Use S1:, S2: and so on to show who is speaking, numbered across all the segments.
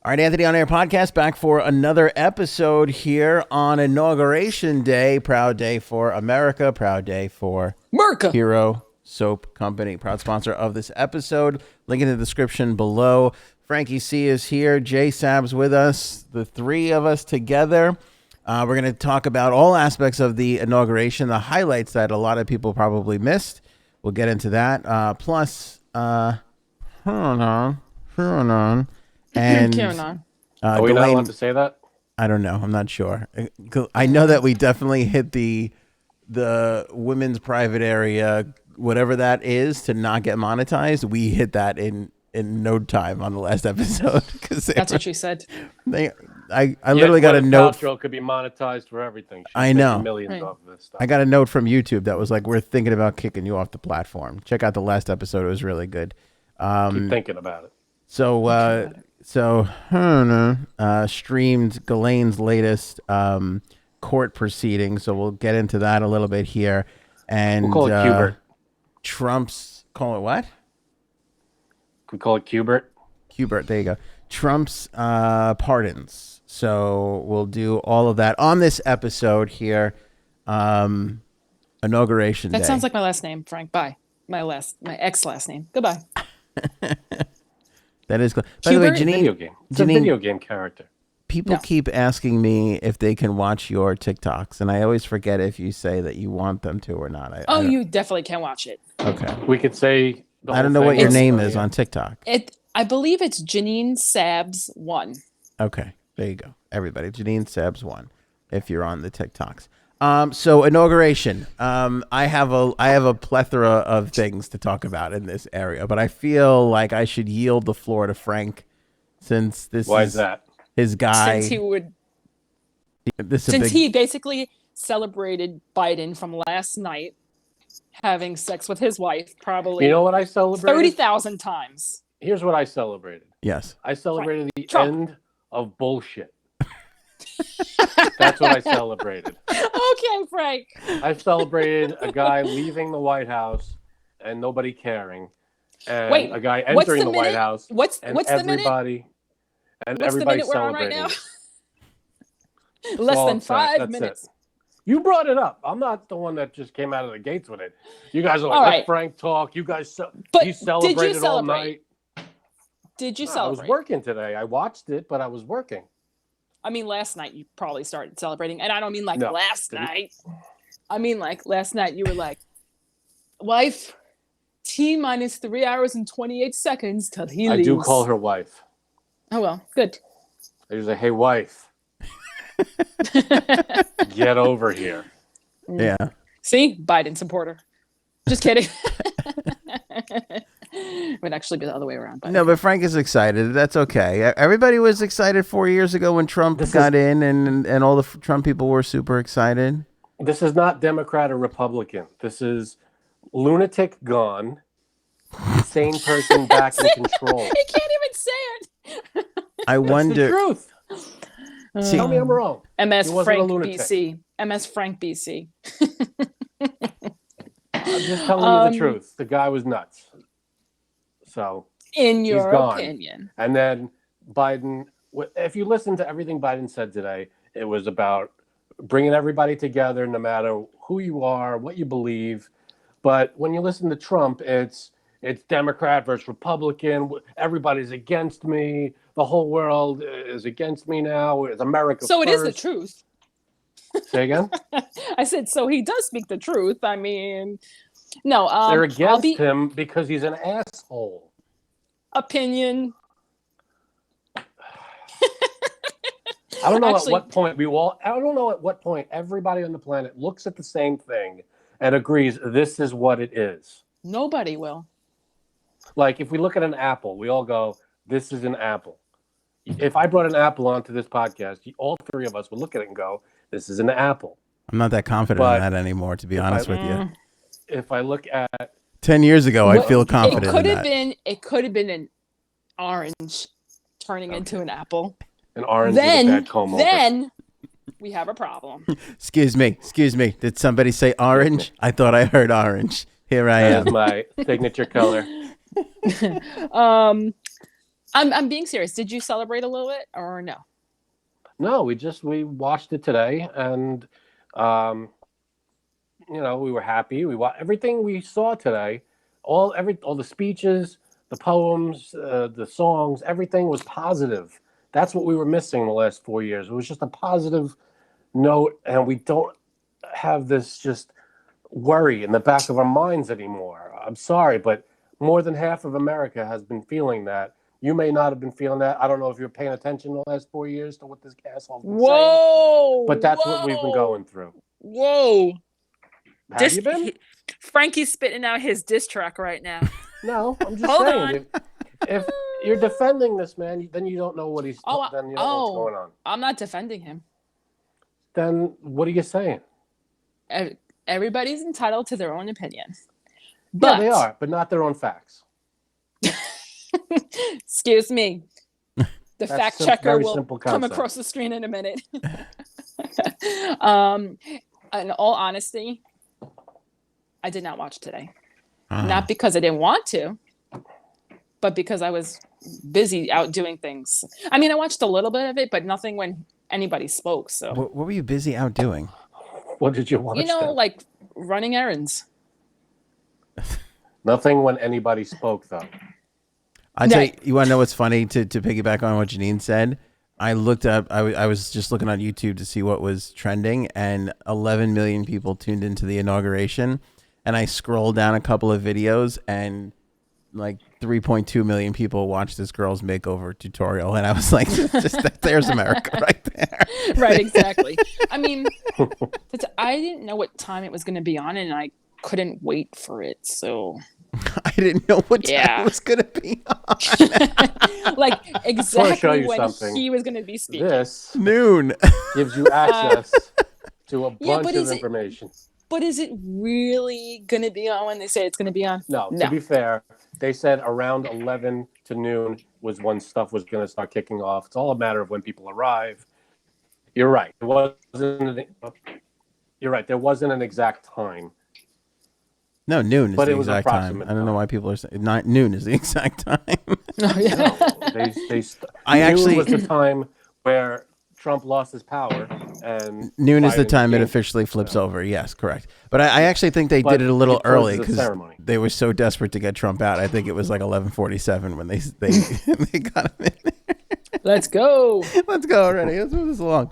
S1: All right, Anthony on Air Podcast back for another episode here on Inauguration Day. Proud day for America. Proud day for
S2: America.
S1: Hero Soap Company. Proud sponsor of this episode. Link in the description below. Frankie C is here. Jay Sab's with us. The three of us together. We're going to talk about all aspects of the inauguration, the highlights that a lot of people probably missed. We'll get into that. Plus, hold on. And
S3: are we not allowed to say that?
S1: I don't know. I'm not sure. I know that we definitely hit the women's private area, whatever that is, to not get monetized. We hit that in no time on the last episode.
S2: That's what she said.
S1: I literally got a note.
S3: Paltrow could be monetized for everything. She's
S1: I know.
S3: Millions off of this stuff.
S1: I got a note from YouTube that was like, "We're thinking about kicking you off the platform." Check out the last episode; it was really good.
S3: Keep thinking about it.
S1: So streamed Ghislaine's latest court proceeding. So we'll get into that a little bit here. And
S3: we'll call it Qbert.
S1: Trump's call it what?
S3: We call it Qbert.
S1: Qbert. There you go. Trump's pardons. So we'll do all of that on this episode here. Inauguration Day.
S2: That sounds like my last name, Frank. Bye. My ex last name. Goodbye.
S1: That is cool. By the way, Janine,
S3: video game. It's a video game character.
S1: People keep asking me if they can watch your TikToks, and I always forget if you say that you want them to or not.
S2: You definitely can watch it.
S1: Okay.
S3: We could say.
S1: I don't know what your name is on TikTok.
S2: I believe it's Janine Sabs 1.
S1: Okay, there you go, everybody. Janine Sabs 1. If you're on the TikToks. So inauguration. I have a plethora of things to talk about in this area, but I feel like I should yield the floor to Frank since this is
S3: that?
S1: His guy.
S2: Since he basically celebrated Biden from last night having sex with his wife, probably.
S3: You know what I celebrated?
S2: 30,000 times.
S3: Here's what I celebrated.
S1: Yes.
S3: I celebrated the
S2: Trump.
S3: end of bullshit. That's what I celebrated.
S2: Okay, Frank.
S3: I celebrated a guy leaving the White House and nobody caring, and a guy entering the White House.
S2: What's the minute?
S3: Everybody
S2: We're on right now?
S3: celebrating.
S2: Less than 5 minutes.
S3: You brought it up. I'm not the one that just came out of the gates with it. You guys are like,
S2: All
S3: let
S2: right.
S3: Frank talk. You guys,
S2: But
S3: he celebrated
S2: did you
S3: all
S2: celebrate?
S3: night.
S2: Did you
S3: No,
S2: celebrate?
S3: I was working today. I watched it, but I was working.
S2: I mean, last night you probably started celebrating. And I don't mean like
S3: No,
S2: last
S3: didn't.
S2: night. I mean like last night you were like, wife, T-minus 3 hours and 28 seconds till he leaves.
S3: I do call her wife.
S2: Oh, well, good.
S3: I just say, hey, wife, get over here.
S1: Yeah.
S2: See? Biden supporter. Just kidding. It would actually be the other way around.
S1: No, but Frank is excited. That's okay. Everybody was excited 4 years ago when Trump got in, and all the Trump people were super excited.
S3: This is not Democrat or Republican. This is lunatic gone, sane person back in control.
S2: He can't even say it.
S1: I wonder.
S3: It's the truth.
S1: See,
S3: Tell me I'm wrong.
S2: MS
S3: He wasn't a
S2: Frank
S3: lunatic.
S2: BC. MS Frank BC.
S3: I'm just telling you the truth. The guy was nuts. So
S2: In
S3: he's
S2: your
S3: gone.
S2: opinion.
S3: And then Biden, if you listen to everything Biden said today, it was about bringing everybody together no matter who you are, what you believe. But when you listen to Trump, it's Democrat versus Republican. Everybody's against me. The whole world is against me now. It's America
S2: So
S3: first.
S2: it is the truth.
S3: Say again?
S2: I said, so he does speak the truth. I mean, no.
S3: They're against him because he's an asshole.
S2: Opinion.
S3: I don't know
S2: Actually,
S3: at what point I don't know at what point everybody on the planet looks at the same thing and agrees this is what it is.
S2: Nobody will.
S3: Like if we look at an apple, we all go, this is an apple. If I brought an apple onto this podcast, all three of us would look at it and go, this is an apple.
S1: I'm not that confident in that anymore, to be honest with you.
S3: If I look at
S1: 10 years ago, I'd feel confident in that.
S2: It could have been an orange turning into an apple.
S3: An orange with a bad comb over.
S2: Then we have a problem.
S1: Excuse me. Did somebody say orange? I thought I heard orange. Here I am.
S3: That's my signature color.
S2: I'm being serious. Did you celebrate a little bit or no?
S3: No, we watched it today, and um, we were happy. We watched everything we saw today. All the speeches, the poems, the songs, everything was positive. That's what we were missing the last 4 years. It was just a positive note, and we don't have this just worry in the back of our minds anymore. I'm sorry, but more than half of America has been feeling that. You may not have been feeling that. I don't know if you're paying attention the last 4 years to what this asshole's been saying, but that's what we've been going through.
S2: Whoa.
S3: Have you been?
S2: Frankie's spitting out his diss track right now.
S3: No, I'm just saying. If you're defending this man, then you don't know what he's. Then you don't know what's going on.
S2: I'm not defending him.
S3: Then what are you saying?
S2: Everybody's entitled to their own opinion.
S3: But they are, but not their own facts.
S2: Excuse me. The fact checker will come across the screen in a minute. In all honesty, I did not watch today. Not because I didn't want to, but because I was busy out doing things. I mean, I watched a little bit of it, but nothing when anybody spoke. So
S1: what were you busy out doing?
S3: What did you watch?
S2: Like running errands.
S3: Nothing when anybody spoke, though.
S1: I tell you, you want to know what's funny to piggyback on what Janine said? I looked up, I was just looking on YouTube to see what was trending, and 11 million people tuned into the inauguration. And I scrolled down a couple of videos, and like 3.2 million people watched this girl's makeover tutorial. And I was like, there's America right there.
S2: Right, exactly. I mean, I didn't know what time it was going to be on, and I couldn't wait for it. So
S1: I didn't know what time it was going to be on.
S2: Like exactly when he was going to be speaking.
S3: This
S1: noon
S3: gives you access to a bunch of information.
S2: But is it really going to be on when they say it's going to be on?
S3: No, to be fair, they said around 11 to noon was when stuff was going to start kicking off. It's all a matter of when people arrive. You're right. You're right. There wasn't an exact time.
S1: No, noon is the exact time. I don't know why people are saying noon is the exact time.
S3: Noon was the time where Trump lost his power, and
S1: noon is the time it officially flips over. Yes, correct. But I actually think they did it a little early because they were so desperate to get Trump out. I think it was like 11:47 when they got him in there.
S2: Let's go.
S1: Let's go already. Let's move this along.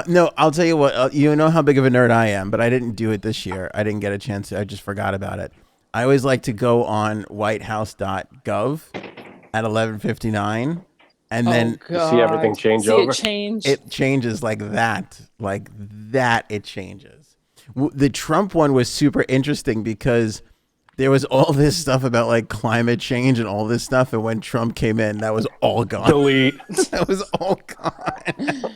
S1: No, I'll tell you what. You know how big of a nerd I am, but I didn't do it this year. I didn't get a chance. I just forgot about it. I always like to go on whitehouse.gov at 11:59. And then
S3: you see everything change over.
S1: It changes like that. Like that, it changes. The Trump one was super interesting because there was all this stuff about like climate change and all this stuff. And when Trump came in, that was all gone.
S3: Delete.
S1: That was all gone.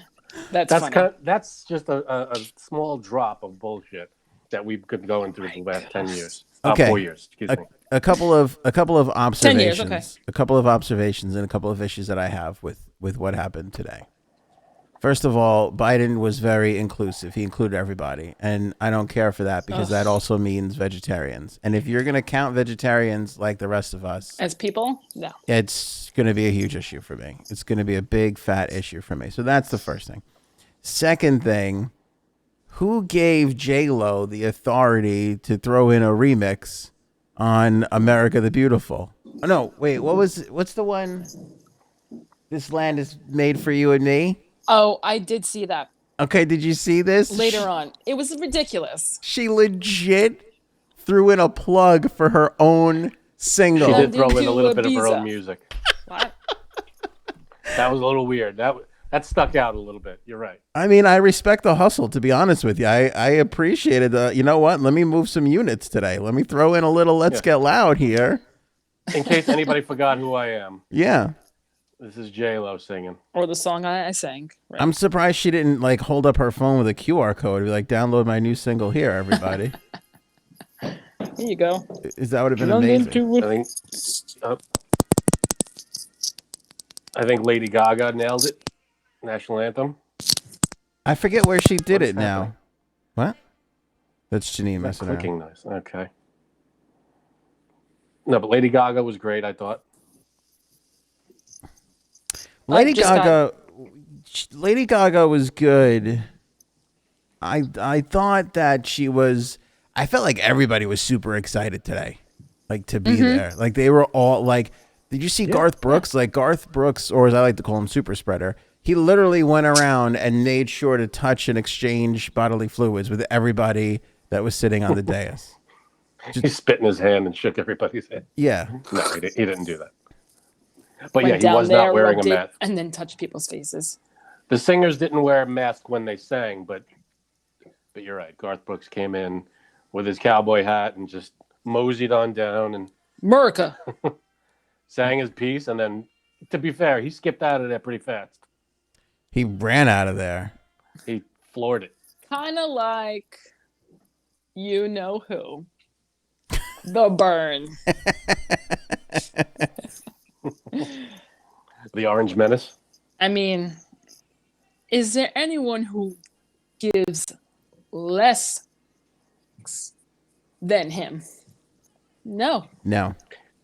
S3: That's just a small drop of bullshit that we've been going through the last 10 years.
S1: Okay.
S3: 4 years, excuse me.
S1: A couple of observations.
S2: 10 years, okay.
S1: A couple of observations and a couple of issues that I have with what happened today. First of all, Biden was very inclusive. He included everybody. And I don't care for that because that also means vegetarians. And if you're going to count vegetarians like the rest of us
S2: as people, no.
S1: It's going to be a huge issue for me. It's going to be a big fat issue for me. So that's the first thing. Second thing, who gave J-Lo the authority to throw in a remix on America the Beautiful? Oh, no, wait, what's the one? This land is made for you and me?
S2: Oh, I did see that.
S1: Okay, did you see this?
S2: Later on. It was ridiculous.
S1: She legit threw in a plug for her own single.
S3: She did throw in a little bit of her own music.
S2: What?
S3: That was a little weird. That stuck out a little bit. You're right.
S1: I mean, I respect the hustle, to be honest with you. I appreciated you know what? Let me move some units today. Let me throw in a little Let's Get Loud here.
S3: In case anybody forgot who I am.
S1: Yeah.
S3: This is J-Lo singing.
S2: Or the song I sang.
S1: Right. I'm surprised she didn't like hold up her phone with a QR code and be like, download my new single here, everybody.
S2: Here you go.
S1: That would have been amazing.
S3: I think Lady Gaga nailed it. National anthem.
S1: I forget where she did it now. What? That's Janine messing around.
S3: Clicking nice. Okay. No, but Lady Gaga was great, I thought.
S1: Lady
S2: just
S1: Gaga. Lady Gaga was good. I thought that she was. I felt like everybody was super excited today, like to be there. Like they were all like. Did you see Garth Brooks? Like Garth Brooks, or as I like to call him, Super Spreader. He literally went around and made sure to touch and exchange bodily fluids with everybody that was sitting on the dais.
S3: He spit in his hand and shook everybody's hand.
S1: Yeah.
S3: No, he didn't do that. But
S2: went
S3: yeah, he
S2: down
S3: was
S2: there,
S3: not wearing a
S2: rubbed it,
S3: mask.
S2: and then touched people's faces.
S3: The singers didn't wear a mask when they sang, but you're right. Garth Brooks came in with his cowboy hat and just moseyed on down and
S2: America.
S3: sang his piece. And then, to be fair, he skipped out of there pretty fast.
S1: He ran out of there.
S3: He floored it.
S2: Kind of like, you know who. The Burn.
S3: The Orange Menace.
S2: I mean, is there anyone who gives less than him? No.
S1: No.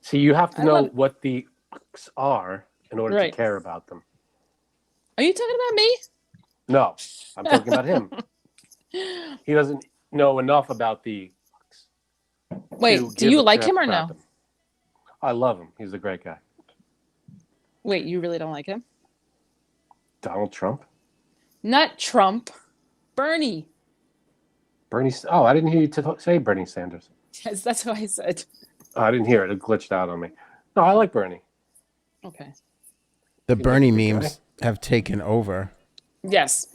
S3: See, you have to
S2: I
S3: know
S2: love-
S3: what the are in order
S2: Right.
S3: to care about them.
S2: Are you talking about me?
S3: No, I'm talking about him. He doesn't know enough about the.
S2: Wait,
S3: to
S2: do
S3: give
S2: you
S3: a
S2: like
S3: crap
S2: him or
S3: about
S2: no?
S3: them. I love him. He's a great guy.
S2: Wait, you really don't like him?
S3: Donald Trump?
S2: Not Trump. Bernie.
S3: Bernie. Oh, I didn't hear you say Bernie Sanders.
S2: Yes, that's what I said.
S3: Oh, I didn't hear it. It glitched out on me. No, I like Bernie.
S2: Okay.
S1: The Bernie
S3: good
S1: memes have taken over.
S2: Yes.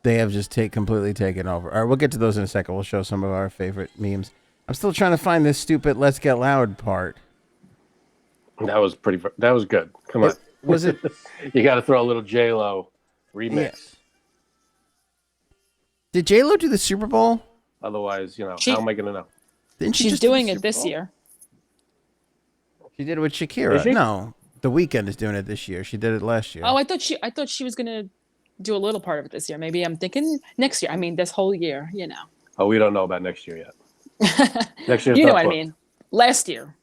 S1: They have just completely taken over. All right, we'll get to those in a second. We'll show some of our favorite memes. I'm still trying to find this stupid "Let's Get Loud" part.
S3: That was That was good. Come on.
S1: Was it?
S3: You got to throw a little J-Lo remix.
S1: Yeah. Did J-Lo do the Super Bowl?
S3: Otherwise, how
S2: She-
S3: am I going to know?
S1: Didn't she
S2: She's
S1: just do the
S2: doing it
S1: Super
S2: this
S1: Bowl?
S2: year.
S1: She did it with Shakira.
S3: Is she?
S1: No, The Weeknd is doing it this year. She did it last year.
S2: Oh, I thought she was gonna do a little part of it this year. Maybe I'm thinking next year. I mean, this whole year,
S3: Oh, we don't know about next year yet. Next year's
S2: you know
S3: not
S2: what I
S3: booked.
S2: mean. Last year.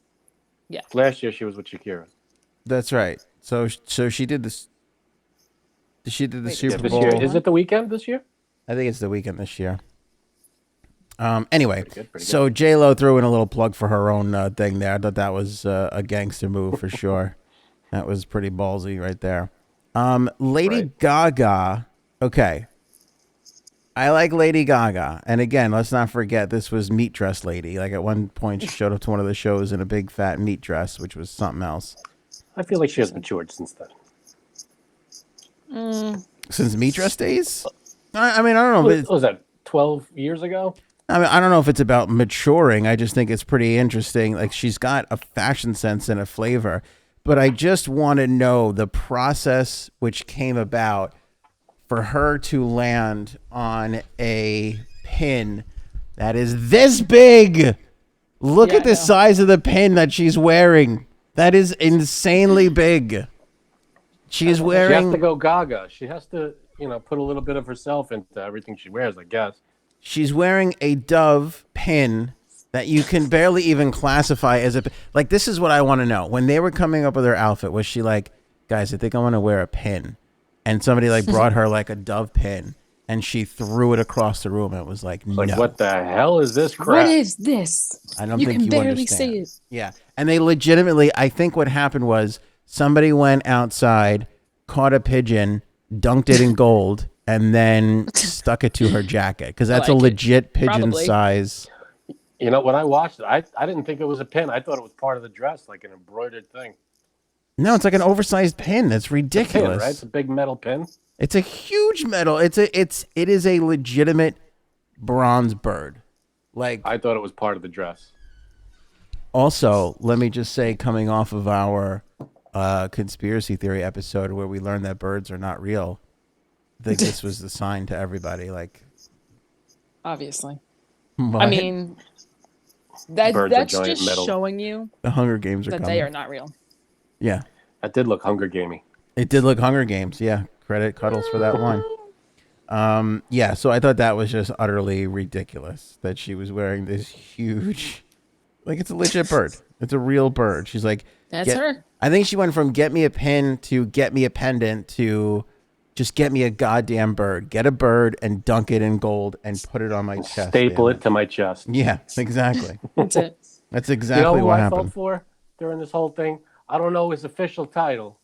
S3: Last year she was with Shakira.
S1: That's right. So she did this. She did the
S2: Wait,
S1: Super
S3: Yeah, this
S1: Bowl.
S3: year. Is it the weekend this year?
S1: I think it's The Weeknd this year. Anyway,
S3: Pretty good.
S1: so J-Lo threw in a little plug for her own thing there. I thought that was a gangster move for sure. That was pretty ballsy right there. Lady
S3: Right.
S1: Gaga. Okay. I like Lady Gaga. And again, let's not forget this was Meat Dress Lady. Like at one point she showed up to one of the shows in a big fat meat dress, which was something else.
S3: I feel like she has matured since then.
S1: Since meat dress days? I mean, I don't know. But
S3: What was that, 12 years ago?
S1: I mean, I don't know if it's about maturing. I just think it's pretty interesting. Like she's got a fashion sense and a flavor, but I just want to know the process which came about for her to land on a pin that is this big. Look
S2: Yeah,
S1: at the
S2: I know.
S1: size of the pin that she's wearing. That is insanely big. She's
S3: She has
S1: wearing.
S3: to go Gaga. She has to, put a little bit of herself into everything she wears, I guess.
S1: She's wearing a Dove pin that you can barely even classify as a. Like, this is what I want to know. When they were coming up with her outfit, was she like, guys, I think I want to wear a pin? And somebody like brought her like a Dove pin and she threw it across the room. And it was like, no.
S3: Like, what the hell is this crap?
S2: What is this?
S1: I don't
S2: you
S1: think
S2: can
S1: you
S2: barely
S1: understand.
S2: see it.
S1: Yeah. And they legitimately, I think what happened was somebody went outside, caught a pigeon, dunked it in gold, and then stuck it to her jacket. Because that's a
S2: like it.
S1: legit pigeon
S2: Probably.
S1: size.
S3: When I watched it, I didn't think it was a pin. I thought it was part of the dress, like an embroidered thing.
S1: No, it's like an oversized pin. That's
S3: Pin,
S1: ridiculous.
S3: right? It's a big metal pin.
S1: It's a huge metal. It is a legitimate bronze bird. Like,
S3: I thought it was part of the dress.
S1: also, let me just say, coming off of our conspiracy theory episode where we learned that birds are not real, I think this was the sign to everybody. Like,
S2: Obviously.
S1: what?
S2: I mean, that's
S3: giant
S2: just
S3: metal.
S2: showing you
S1: the Hunger Games are
S2: that
S1: coming.
S2: they are not real.
S1: Yeah,
S3: That did look Hunger Gamey.
S1: it did look Hunger Games. Yeah, credit Cuddles for that one. Yeah, so I thought that was just utterly ridiculous that she was wearing this huge, like, it's a legit bird. It's a real bird. She's like,
S2: That's her.
S1: I think she went from get me a pin to get me a pendant to just get me a goddamn bird. Get a bird and dunk it in gold and put it on my chest.
S3: Staple it to my chest.
S1: Yeah, exactly.
S2: That's it.
S1: That's exactly
S3: who
S1: what
S3: I
S1: happened.
S3: felt for during this whole thing? I don't know his official title,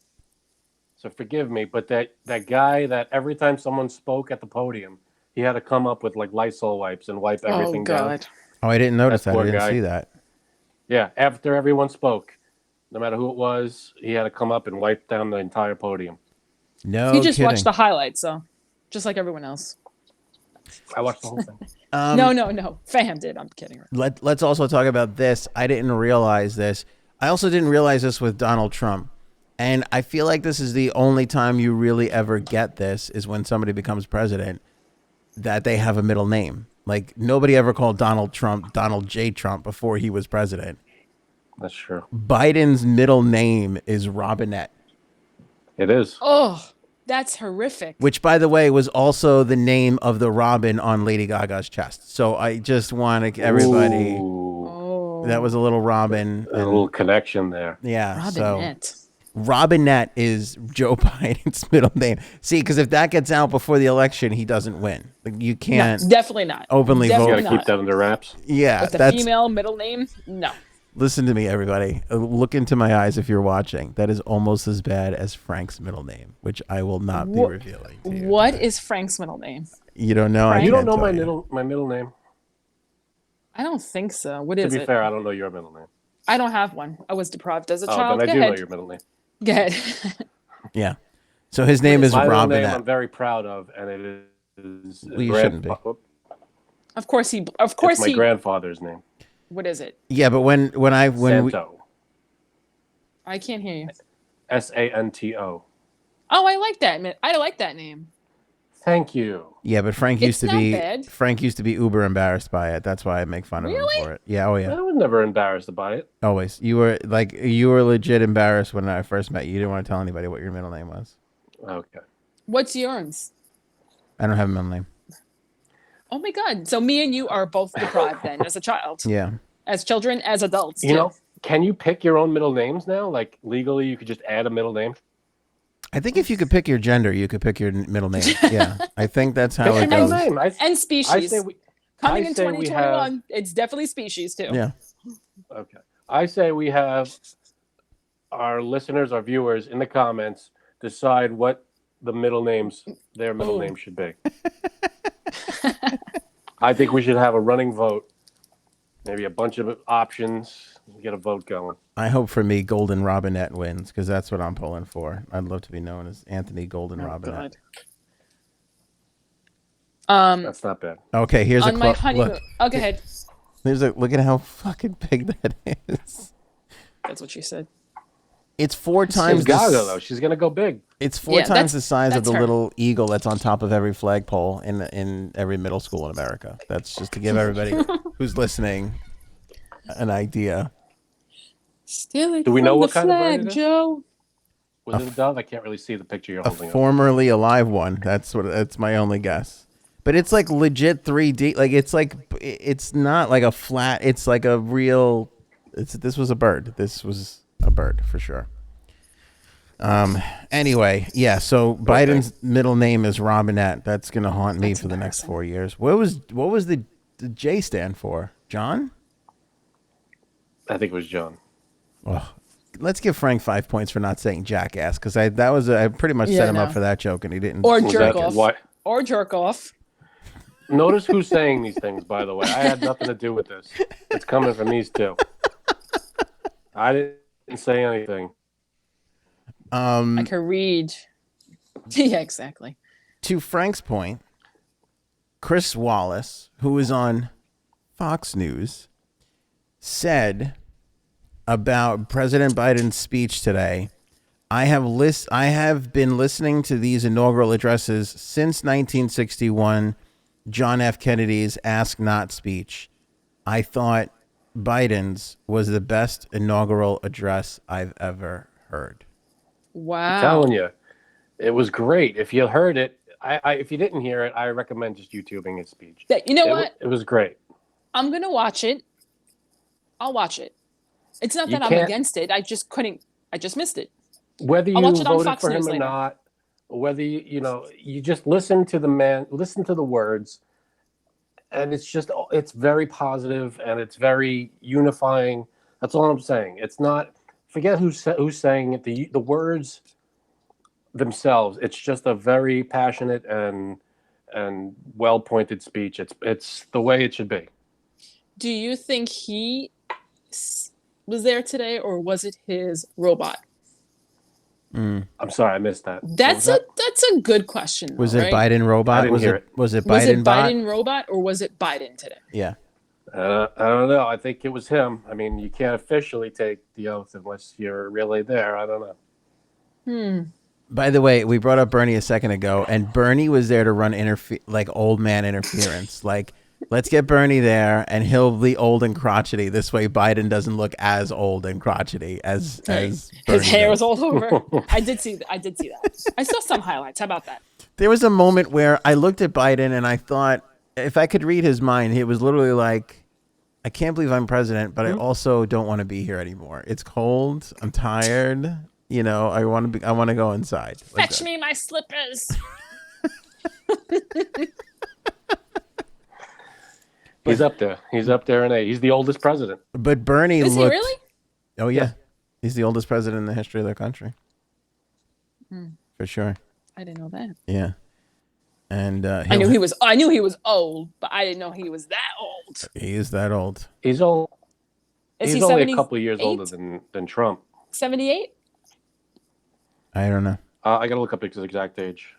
S3: so forgive me, but that guy that every time someone spoke at the podium, he had to come up with like Lysol wipes and wipe everything down.
S1: Oh, I didn't notice that. I
S3: Poor
S1: didn't
S3: guy.
S1: see that.
S3: Yeah, after everyone spoke, no matter who it was, he had to come up and wipe down the entire podium.
S1: No,
S2: You just
S1: kidding.
S2: watched the highlights, so just like everyone else.
S3: I watched the whole thing.
S2: No. Fam did. I'm kidding.
S1: Let's also talk about this. I didn't realize this. I also didn't realize this with Donald Trump. And I feel like this is the only time you really ever get this is when somebody becomes president, that they have a middle name. Like, nobody ever called Donald Trump Donald J. Trump before he was president.
S3: That's true.
S1: Biden's middle name is Robinette.
S3: It is.
S2: Oh, that's horrific.
S1: Which, by the way, was also the name of the robin on Lady Gaga's chest. So I just want everybody...
S3: Ooh,
S2: Oh,
S1: That was a little robin.
S3: a little connection there.
S1: Yeah.
S2: Robinette.
S1: So Robinette is Joe Biden's middle name. See, because if that gets out before the election, he doesn't win. Like, you can't
S2: No, definitely not.
S1: openly
S3: You
S2: Definitely
S1: vote.
S3: gotta
S2: not.
S3: keep that under wraps.
S1: Yeah,
S2: With the
S1: that's...
S2: female middle name, no.
S1: Listen to me, everybody. Look into my eyes if you're watching. That is almost as bad as Frank's middle name, which I will not be revealing to you.
S2: What is Frank's middle name?
S1: You don't know? I
S2: Frank?
S3: You don't
S1: can't
S3: know
S1: tell
S3: my middle name.
S2: I don't think so. What
S3: To
S2: is
S3: be
S2: it?
S3: fair, I don't know your middle name.
S2: I don't have one. I was deprived as a
S3: Oh,
S2: child.
S3: then I
S2: Go
S3: do know
S2: ahead.
S3: your middle name.
S2: Go ahead.
S1: Yeah. So his name is
S3: My middle name
S1: Robinette.
S3: I'm very proud of, and it is
S1: Well, you shouldn't be.
S2: Of course he.
S3: It's my grandfather's name.
S2: What is it?
S1: Yeah, but when we,
S3: Santo.
S2: I can't hear you.
S3: Santo.
S2: Oh, I like that. I like that name.
S3: Thank you.
S1: yeah, but Frank
S2: It's
S1: used
S2: not bad.
S1: Frank used to be uber embarrassed by it. That's why I make fun of him
S2: Really?
S1: for it. Yeah, oh yeah.
S3: I was never embarrassed about it.
S1: Always. You were legit embarrassed when I first met you. You didn't want to tell anybody what your middle name was.
S3: Okay.
S2: What's yours?
S1: I don't have a middle name.
S2: Oh my God. So me and you are both deprived then as a child.
S1: Yeah.
S2: As children, as adults.
S3: You
S2: too.
S3: know, can you pick your own middle names now? Like legally, you could just add a middle name.
S1: I think if you could pick your gender, you could pick your middle name. Yeah. I think that's how
S3: Pick
S1: it
S3: your
S1: goes.
S3: name.
S2: And species.
S3: I say we.
S2: Coming
S3: I
S2: in
S3: say we
S2: 2021, it's definitely species too.
S1: Yeah.
S3: Okay. I say we have our listeners, our viewers, in the comments decide what the their middle name should be. I think we should have a running vote. Maybe a bunch of options. Get a vote going.
S1: I hope for me, Golden Robinette wins because that's what I'm pulling for. I'd love to be known as Anthony Golden Robinette.
S3: That's not bad.
S1: Okay, here's
S2: On
S1: a
S2: my
S1: look.
S2: honeymoon. Oh, go ahead.
S1: Look at how fucking big that is.
S2: That's what you said.
S1: It's 4 times
S3: It's Gaga though. She's gonna go big.
S1: It's 4
S2: Yeah,
S1: times the size of
S2: that's
S1: the
S2: her.
S1: little eagle that's on top of every flagpole in every middle school in America. That's just to give everybody who's listening an idea.
S2: Steal it
S3: Do we know
S2: from
S3: what
S2: the
S3: kind of bird
S2: flag,
S3: it is?
S2: Joe.
S3: Was it a dove? I can't really see the picture you're
S1: A
S3: holding up.
S1: formerly alive one. That's my only guess. But it's like legit 3D. Like it's not like a flat. It's like a real. This was a bird. This was a bird for sure. Anyway, yeah. So Biden's middle name is Robinette. That's gonna haunt me for the next 4 years. What was the J stand for? John?
S3: I think it was John.
S1: Oh, let's give Frank 5 points for not saying jackass because I pretty much set him up for that joke and he didn't.
S2: Or
S3: Was
S2: jerk
S3: that
S2: off.
S3: why-
S2: Or jerk off.
S3: Notice who's saying these things, by the way. I had nothing to do with this. It's coming from these two. I didn't say anything.
S2: I can read. Yeah, exactly.
S1: To Frank's point, Chris Wallace, who is on Fox News, said about President Biden's speech today, I have been listening to these inaugural addresses since 1961, John F. Kennedy's Ask Not speech. I thought Biden's was the best inaugural address I've ever heard.
S2: Wow.
S3: I'm telling you, it was great. If you heard it, if you didn't hear it, I recommend just YouTubing his speech.
S2: You know what?
S3: It was great.
S2: I'm going to watch it. I'll watch it. It's not
S3: You
S2: that I'm
S3: can't-
S2: against it. I just missed it.
S3: Whether you
S2: I'll watch it on
S3: voted
S2: Fox
S3: for him
S2: News
S3: or
S2: later.
S3: not, whether you just listen to the man, listen to the words, and it's very positive and it's very unifying. That's all I'm saying. It's not, forget who's saying it. The words themselves. It's just a very passionate and well pointed speech. It's the way it should be.
S2: Do you think he was there today, or was it his robot?
S3: I'm sorry, I missed that.
S2: That's a good question. Though,
S1: Was it
S2: right?
S1: Biden robot?
S3: I didn't hear it.
S1: Was it Biden
S2: Was it
S1: bot?
S2: Biden robot, or was it Biden today?
S1: Yeah.
S3: I don't know. I think it was him. I mean, you can't officially take the oath unless you're really there. I don't know.
S1: By the way, we brought up Bernie a second ago, and Bernie was there to run like old man interference. Like, let's get Bernie there, and he'll be old and crotchety. This way, Biden doesn't look as old and crotchety as Bernie
S2: His hair
S1: does.
S2: was all over. I did see that. I saw some highlights. How about that?
S1: There was a moment where I looked at Biden and I thought, if I could read his mind, he was literally like, I can't believe I'm president, but I also don't want to be here anymore. It's cold. I'm tired. You know, I want to go inside. Like
S2: Fetch
S1: that.
S2: me my slippers.
S3: He's up there. He's up there in age. He's the oldest president.
S1: But Bernie
S2: Is
S1: looked.
S2: he really?
S1: Oh yeah. He's the oldest president in the history of their country. For sure.
S2: I didn't know that.
S1: Yeah. And
S2: I knew he was old, but I didn't know he was that old.
S1: he is that old.
S3: He's old.
S2: Is
S3: He's
S2: he
S3: only a couple of years
S2: 78?
S3: older than Trump.
S2: 78?
S1: I don't know.
S3: I gotta look up his exact age.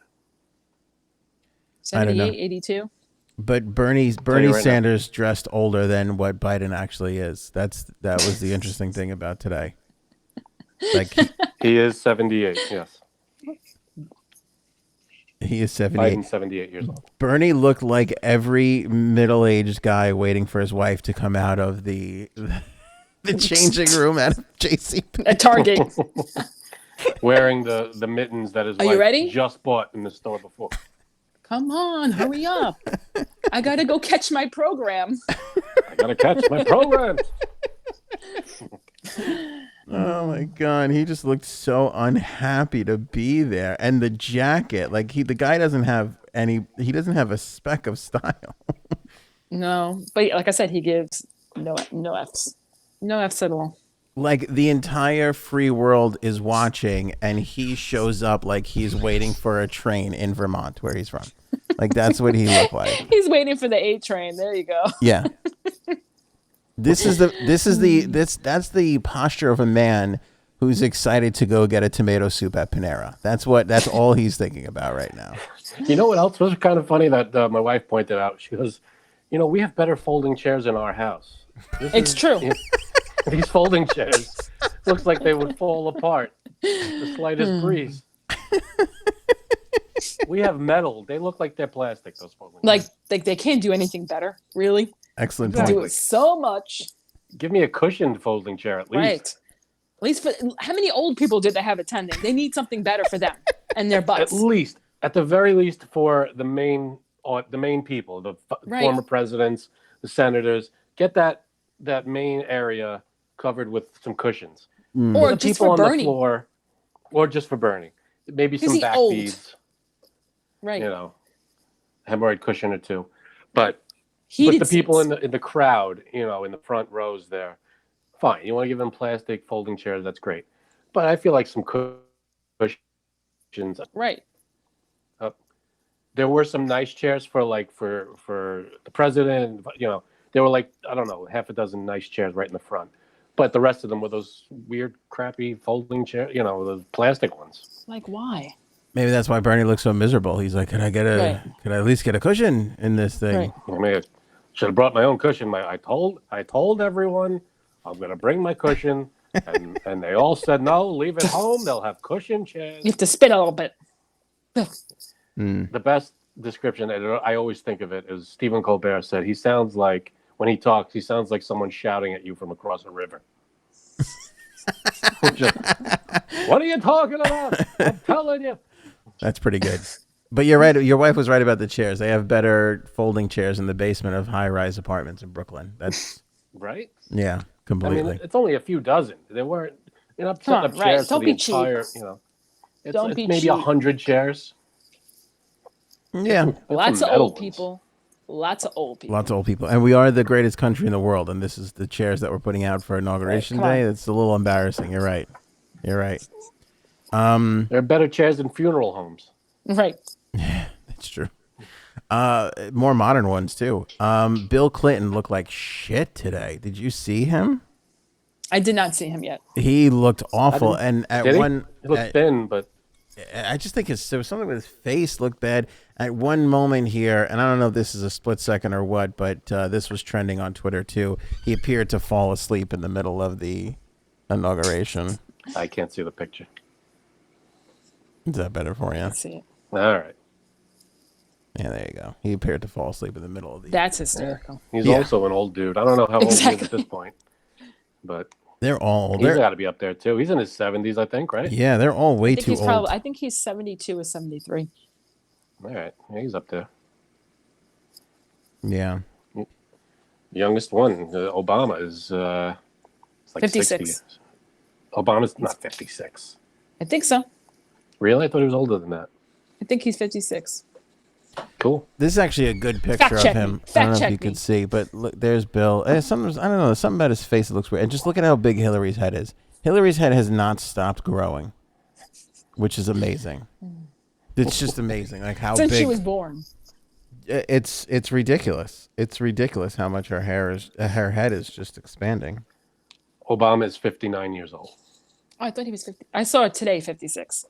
S1: I don't know.
S2: 78, 82?
S1: But Bernie
S3: right
S1: Sanders dressed older than what Biden actually is. That was the interesting thing about today. Like
S3: He is 78. Yes,
S1: he is 78.
S3: Biden's 78 years old.
S1: Bernie looked like every middle-aged guy waiting for his wife to come out of the changing room at JC.
S2: At Target.
S3: Wearing the mittens that his
S2: Are you
S3: wife
S2: ready?
S3: just bought in the store before.
S2: Come on, hurry up. I got to go catch my program.
S3: I gotta catch my program.
S1: Oh my God, he just looked so unhappy to be there, and the jacket, like the guy doesn't have a speck of style.
S2: No, but like I said, he gives no Fs. No Fs at all.
S1: Like the entire free world is watching, and he shows up like he's waiting for a train in Vermont, where he's from. Like that's what he looked like.
S2: He's waiting for the A train. There you go.
S1: Yeah. That's the posture of a man who's excited to go get a tomato soup at Panera. That's all he's thinking about right now.
S3: You know what else was kind of funny that my wife pointed out? She goes, we have better folding chairs in our house.
S2: It's true.
S3: These folding chairs looks like they would fall apart the slightest breeze. We have metal. They look like they're plastic, those folding chairs.
S2: Like they can't do anything better, really.
S1: Excellent
S2: They
S1: point.
S2: do it so much.
S3: Give me a cushioned folding chair at least.
S2: Right. At least for how many old people did they have attending? They need something better for them and their butts.
S3: At the very least, for the main people, the
S2: Right.
S3: former presidents, the senators, get that main area covered with some cushions.
S2: Or
S3: The
S2: just
S3: people
S2: for
S3: on
S2: Bernie.
S3: the floor, or just for Bernie, maybe some
S2: Is he
S3: back
S2: old?
S3: beads,
S2: Right.
S3: hemorrhoid cushion or two, but
S2: Heated
S3: the people
S2: seats.
S3: in the crowd, in the front rows there, fine. You want to give them plastic folding chairs, that's great. But I feel like some cushions.
S2: Right.
S3: There were some nice chairs for the president. There were I don't know, half a dozen nice chairs right in the front. But the rest of them were those weird, crappy folding chairs. Those plastic ones.
S2: Like why?
S1: Maybe that's why Bernie looks so miserable. He's like, could I at least get a cushion in this thing?
S2: Right.
S3: I mean, I should have brought my own cushion. I told everyone I'm going to bring my cushion, and they all said no. Leave it home. They'll have cushion chairs.
S2: You have to spin a little bit.
S3: The best description, and I always think of it, is Stephen Colbert said he sounds like, when he talks, he sounds like someone shouting at you from across a river. What are you talking about? I'm telling you.
S1: That's pretty good. But you're right. Your wife was right about the chairs. They have better folding chairs in the basement of high-rise apartments in Brooklyn. That's
S3: Right?
S1: yeah. completely.
S3: it's only a few dozen. They weren't. You're not
S2: Come
S3: setting
S2: on,
S3: up
S2: right.
S3: chairs
S2: Don't
S3: for the
S2: be cheap.
S3: entire.
S2: Don't
S3: It's
S2: be
S3: maybe
S2: cheap.
S3: 100 chairs.
S1: Yeah,
S2: Lots of
S3: metal
S2: old
S3: ones.
S2: people. Lots of old people.
S1: lots of old people, and we are the greatest country in the world. And this is the chairs that we're putting out for Inauguration
S2: Right, come
S1: Day.
S2: on.
S1: It's a little embarrassing. You're right. You're right.
S3: There are better chairs in funeral homes.
S2: Right.
S1: That's true. More modern ones too. Bill Clinton looked like shit today. Did you see him?
S2: I did not see him yet.
S1: He looked awful, and at
S3: Did he?
S1: one,
S3: He looked thin, but
S1: I just think there was something with his face looked bad. At one moment here, and I don't know if this is a split second or what, but this was trending on Twitter too. He appeared to fall asleep in the middle of the inauguration.
S3: I can't see the picture.
S1: Is that better for you?
S2: Let's see it.
S3: All right.
S1: Yeah, there you go. He appeared to fall asleep in the middle of the.
S2: That's hysterical.
S3: He's
S1: Yeah.
S3: also an old dude. I don't know how old he is
S2: Exactly.
S3: at this point, but
S1: They're all.
S3: he's got to be up there too. He's in his 70s, I think, right?
S1: Yeah, they're all way too old.
S2: I think he's 72 or 73.
S3: All right. Yeah, he's up there.
S1: Yeah.
S3: The youngest one, Obama, is it's like
S2: 56.
S3: 60. Obama's not 56.
S2: I think so.
S3: Really? I thought he was older than that.
S2: I think he's 56.
S3: Cool.
S1: This is actually a good picture
S2: Fact
S1: of
S2: check
S1: him.
S2: me.
S1: I
S2: Fact
S1: don't know if
S2: check
S1: you can
S2: me.
S1: see, but look, there's Bill. Sometimes, I don't know, something about his face that looks weird. And just look at how big Hillary's head is. Hillary's head has not stopped growing, which is amazing. It's just amazing, like how
S2: Since
S1: big.
S2: she was born.
S1: It's ridiculous. It's ridiculous how much her head is just expanding.
S3: Obama is 59 years old.
S2: Oh, I thought he was 50. I saw it today, 56.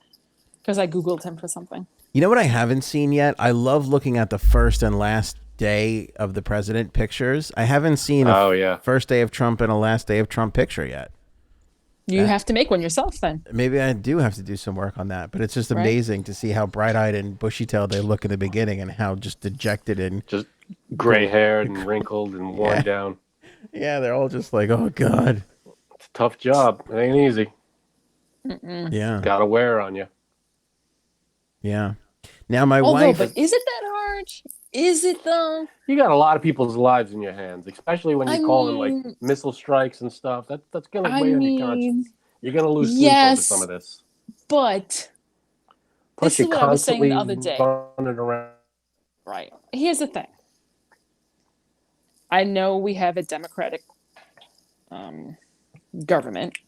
S2: Because I Googled him for something.
S1: You know what I haven't seen yet? I love looking at the first and last day of the president pictures. I haven't seen a first day of Trump and a last day of Trump picture yet.
S2: You have to make one yourself then.
S1: Maybe I do have to do some work on that, but it's just amazing to see how bright-eyed and bushy-tailed they look in the beginning and how just dejected and
S3: just gray-haired and wrinkled and worn down.
S1: Yeah, they're all just like, oh, God.
S3: It's a tough job. It ain't easy.
S1: Yeah.
S3: Got to wear on you.
S1: Yeah. Now, my
S2: Although,
S1: wife...
S2: but is it that hard? Is it though?
S3: You got a lot of people's lives in your hands, especially when you call them like missile strikes and stuff. That's going to weigh on your conscience. You're going to lose sleep over some of this.
S2: But
S3: plus,
S2: this is what I was saying the other day.
S3: Running around.
S2: Right. Here's the thing. I know we have a democratic government,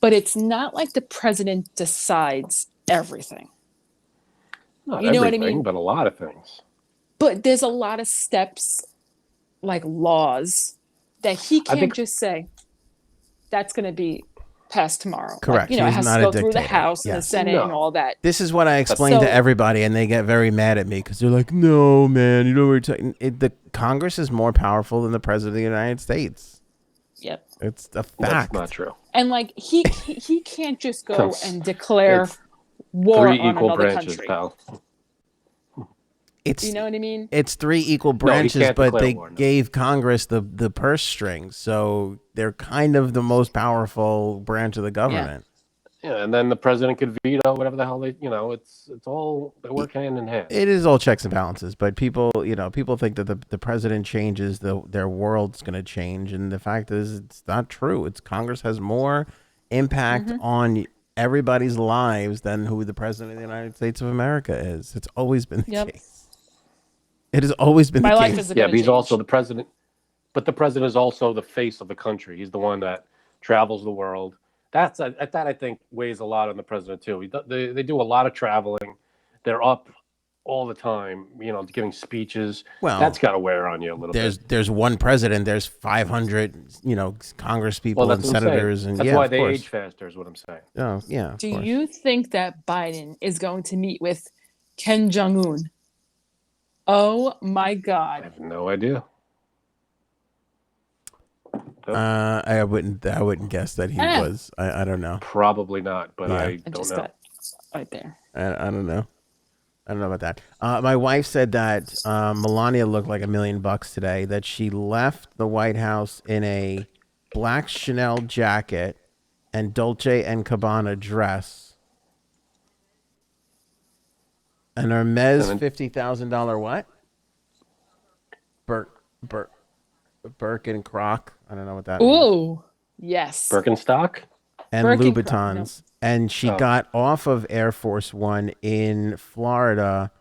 S2: but it's not like the president decides everything.
S3: Not
S2: you know
S3: everything,
S2: what I mean?
S3: but a lot of things.
S2: But there's a lot of steps, like laws, that he can't just say, that's going to be passed tomorrow.
S1: Correct.
S2: Like, it
S1: He's
S2: has
S1: not
S2: to
S1: a
S2: go through the
S1: dictator.
S2: House and the Senate and all that.
S1: This is what I explain to everybody, and they get very mad at me because they're like, no, man, you know what you're talking. The Congress is more powerful than the President of the United States.
S2: Yep.
S1: It's a fact.
S3: That's not true.
S2: And like he can't just go and declare war on another country.
S3: Pal.
S1: It's,
S2: you know what I mean?
S1: It's three equal branches, but they
S3: war,
S1: gave Congress the purse strings, so they're kind of the most powerful branch of the government.
S3: Yeah, and then the president could veto whatever the hell it's all, they work hand in hand.
S1: It is all checks and balances, but people think that the president changes, their world's going to change, and the fact is it's not true. It's Congress has more impact on everybody's lives than who the president of the United States of America is. It's always been the case. It has always been the case.
S3: But he's also the president. But the president is also the face of the country. He's the one that travels the world. That I think weighs a lot on the president too. They do a lot of traveling. They're up all the time, giving speeches.
S1: Well,
S3: that's got to wear on you a little bit.
S1: There's one president. There's 500, Congress people and senators, and
S3: that's why they age faster. Is what I'm saying.
S1: Oh yeah.
S2: Do you think that Biden is going to meet with Kim Jong-un? Oh my God!
S3: I have no idea.
S1: I wouldn't guess that he was. I don't know.
S3: Probably not, but I don't know.
S2: Right there.
S1: I don't know. I don't know about that. My wife said that Melania looked like $1 million today. That she left the White House in a black Chanel jacket and Dolce and Gabbana dress. An Hermes $50,000 what? Birkin Croc. I don't know what that means.
S2: Ooh, yes.
S3: Birkenstock?
S1: And
S2: Birkin
S1: Louboutins.
S2: Croc, no.
S1: And she got off of Air Force One in Florida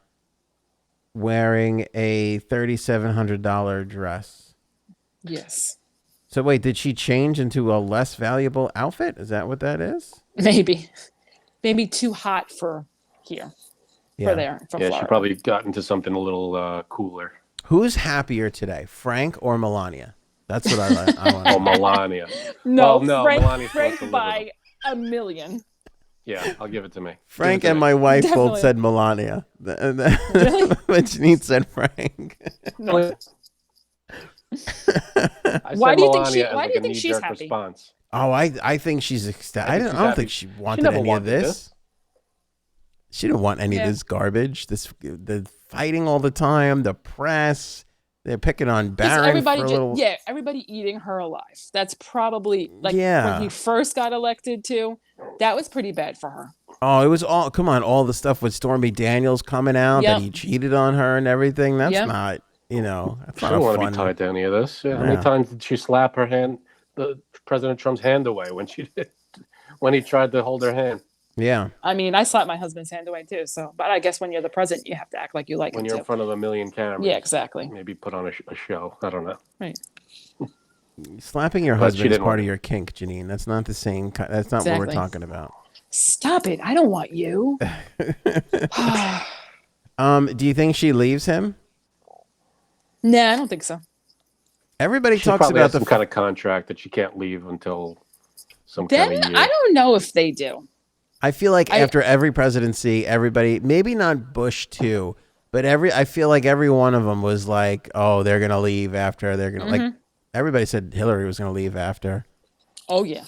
S1: wearing a $3,700 dress.
S2: Yes.
S1: So wait, did she change into a less valuable outfit? Is that what that is?
S2: Maybe too hot for here.
S1: Yeah.
S2: For there. For
S3: Yeah,
S2: Florida.
S3: she probably got into something a little cooler.
S1: Who's happier today, Frank or Melania? That's what I want.
S3: Oh, Melania.
S2: No,
S3: Well, no, Melania's supposed to
S2: Frank
S3: live
S2: by a million.
S3: Yeah, I'll give it to me.
S1: Frank
S3: Give it to
S1: and
S3: me.
S1: my wife
S2: Definitely.
S1: both said Melania.
S2: Really?
S1: But Janine said Frank.
S2: No.
S3: I
S2: Why
S3: said
S2: do you think
S3: Melania
S2: she-
S3: as
S2: why
S3: like
S2: do you
S3: a
S2: think she's
S3: knee-jerk
S2: happy?
S3: response.
S1: Oh, I think she's ecstatic. I
S3: think
S1: don't
S3: she's
S1: think
S3: happy.
S1: she wanted
S3: never
S1: any of
S3: wanted
S1: this.
S3: this.
S1: She didn't want any
S2: Yeah.
S1: of this garbage. The fighting all the time, the press. They're picking on Barron
S2: Everybody
S1: for a little.
S2: everybody eating her alive. That's probably like
S1: Yeah.
S2: when he first got elected too. That was pretty bad for her.
S1: Oh, it was all. Come on, all the stuff with Stormy Daniels coming out that
S2: Yep.
S1: he cheated on her and everything. That's
S2: Yep.
S1: not. That's
S3: She
S1: not
S3: don't
S1: a
S3: want to
S1: fun.
S3: be tied to any of this. Yeah. How
S1: Yeah.
S3: many times did she slap her hand, President Trump's hand away when he tried to hold her hand?
S1: Yeah.
S2: I mean, I slapped my husband's hand away too. So, but I guess when you're the president, you have to act like you like
S3: When
S2: him
S3: you're
S2: too.
S3: in front of a million cameras.
S2: Yeah, exactly.
S3: Maybe put on a show. I don't know.
S2: Right.
S1: Slapping your
S3: But she
S1: husband is
S3: didn't
S1: part
S3: want
S1: of
S3: it.
S1: your kink, Janine. That's not the same. That's not what we're
S2: Exactly.
S1: talking about.
S2: Stop it! I don't want you.
S1: Do you think she leaves him?
S2: Nah, I don't think so.
S1: Everybody
S3: She
S1: talks
S3: probably
S1: about
S3: has some kind of contract that she can't leave until some
S2: Then
S3: kind of year.
S2: I don't know if they do.
S1: I feel like after every presidency, everybody, maybe not Bush too, but I feel like every one of them was like, oh, they're going to leave after. They're going to like, everybody said Hillary was going to leave after.
S2: Oh yeah.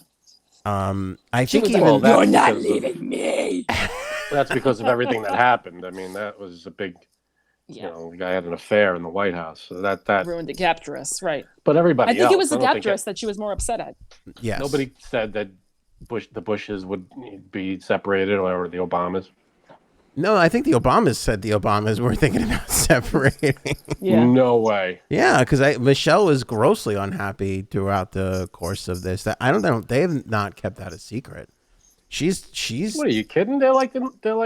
S1: I think
S2: was
S1: even,
S2: like,
S3: Well,
S2: you're
S3: that's
S2: not
S3: because of-
S2: leaving me.
S3: That's because of everything that happened. I mean, that was a big,
S2: Yeah.
S3: the guy had an affair in the White House. So that.
S2: Ruined the gap dress, right?
S3: But everybody
S2: I think
S3: else,
S2: it was the
S3: I don't
S2: gap
S3: think
S2: dress that she was more upset at.
S1: yes.
S3: Nobody said that the Bushes would be separated or the Obamas.
S1: No, I think the Obamas said the Obamas were thinking about separating.
S2: Yeah.
S3: No way.
S1: Yeah, because Michelle was grossly unhappy throughout the course of this. That I don't know. They have not kept that a secret. She's.
S3: What are you kidding? They're like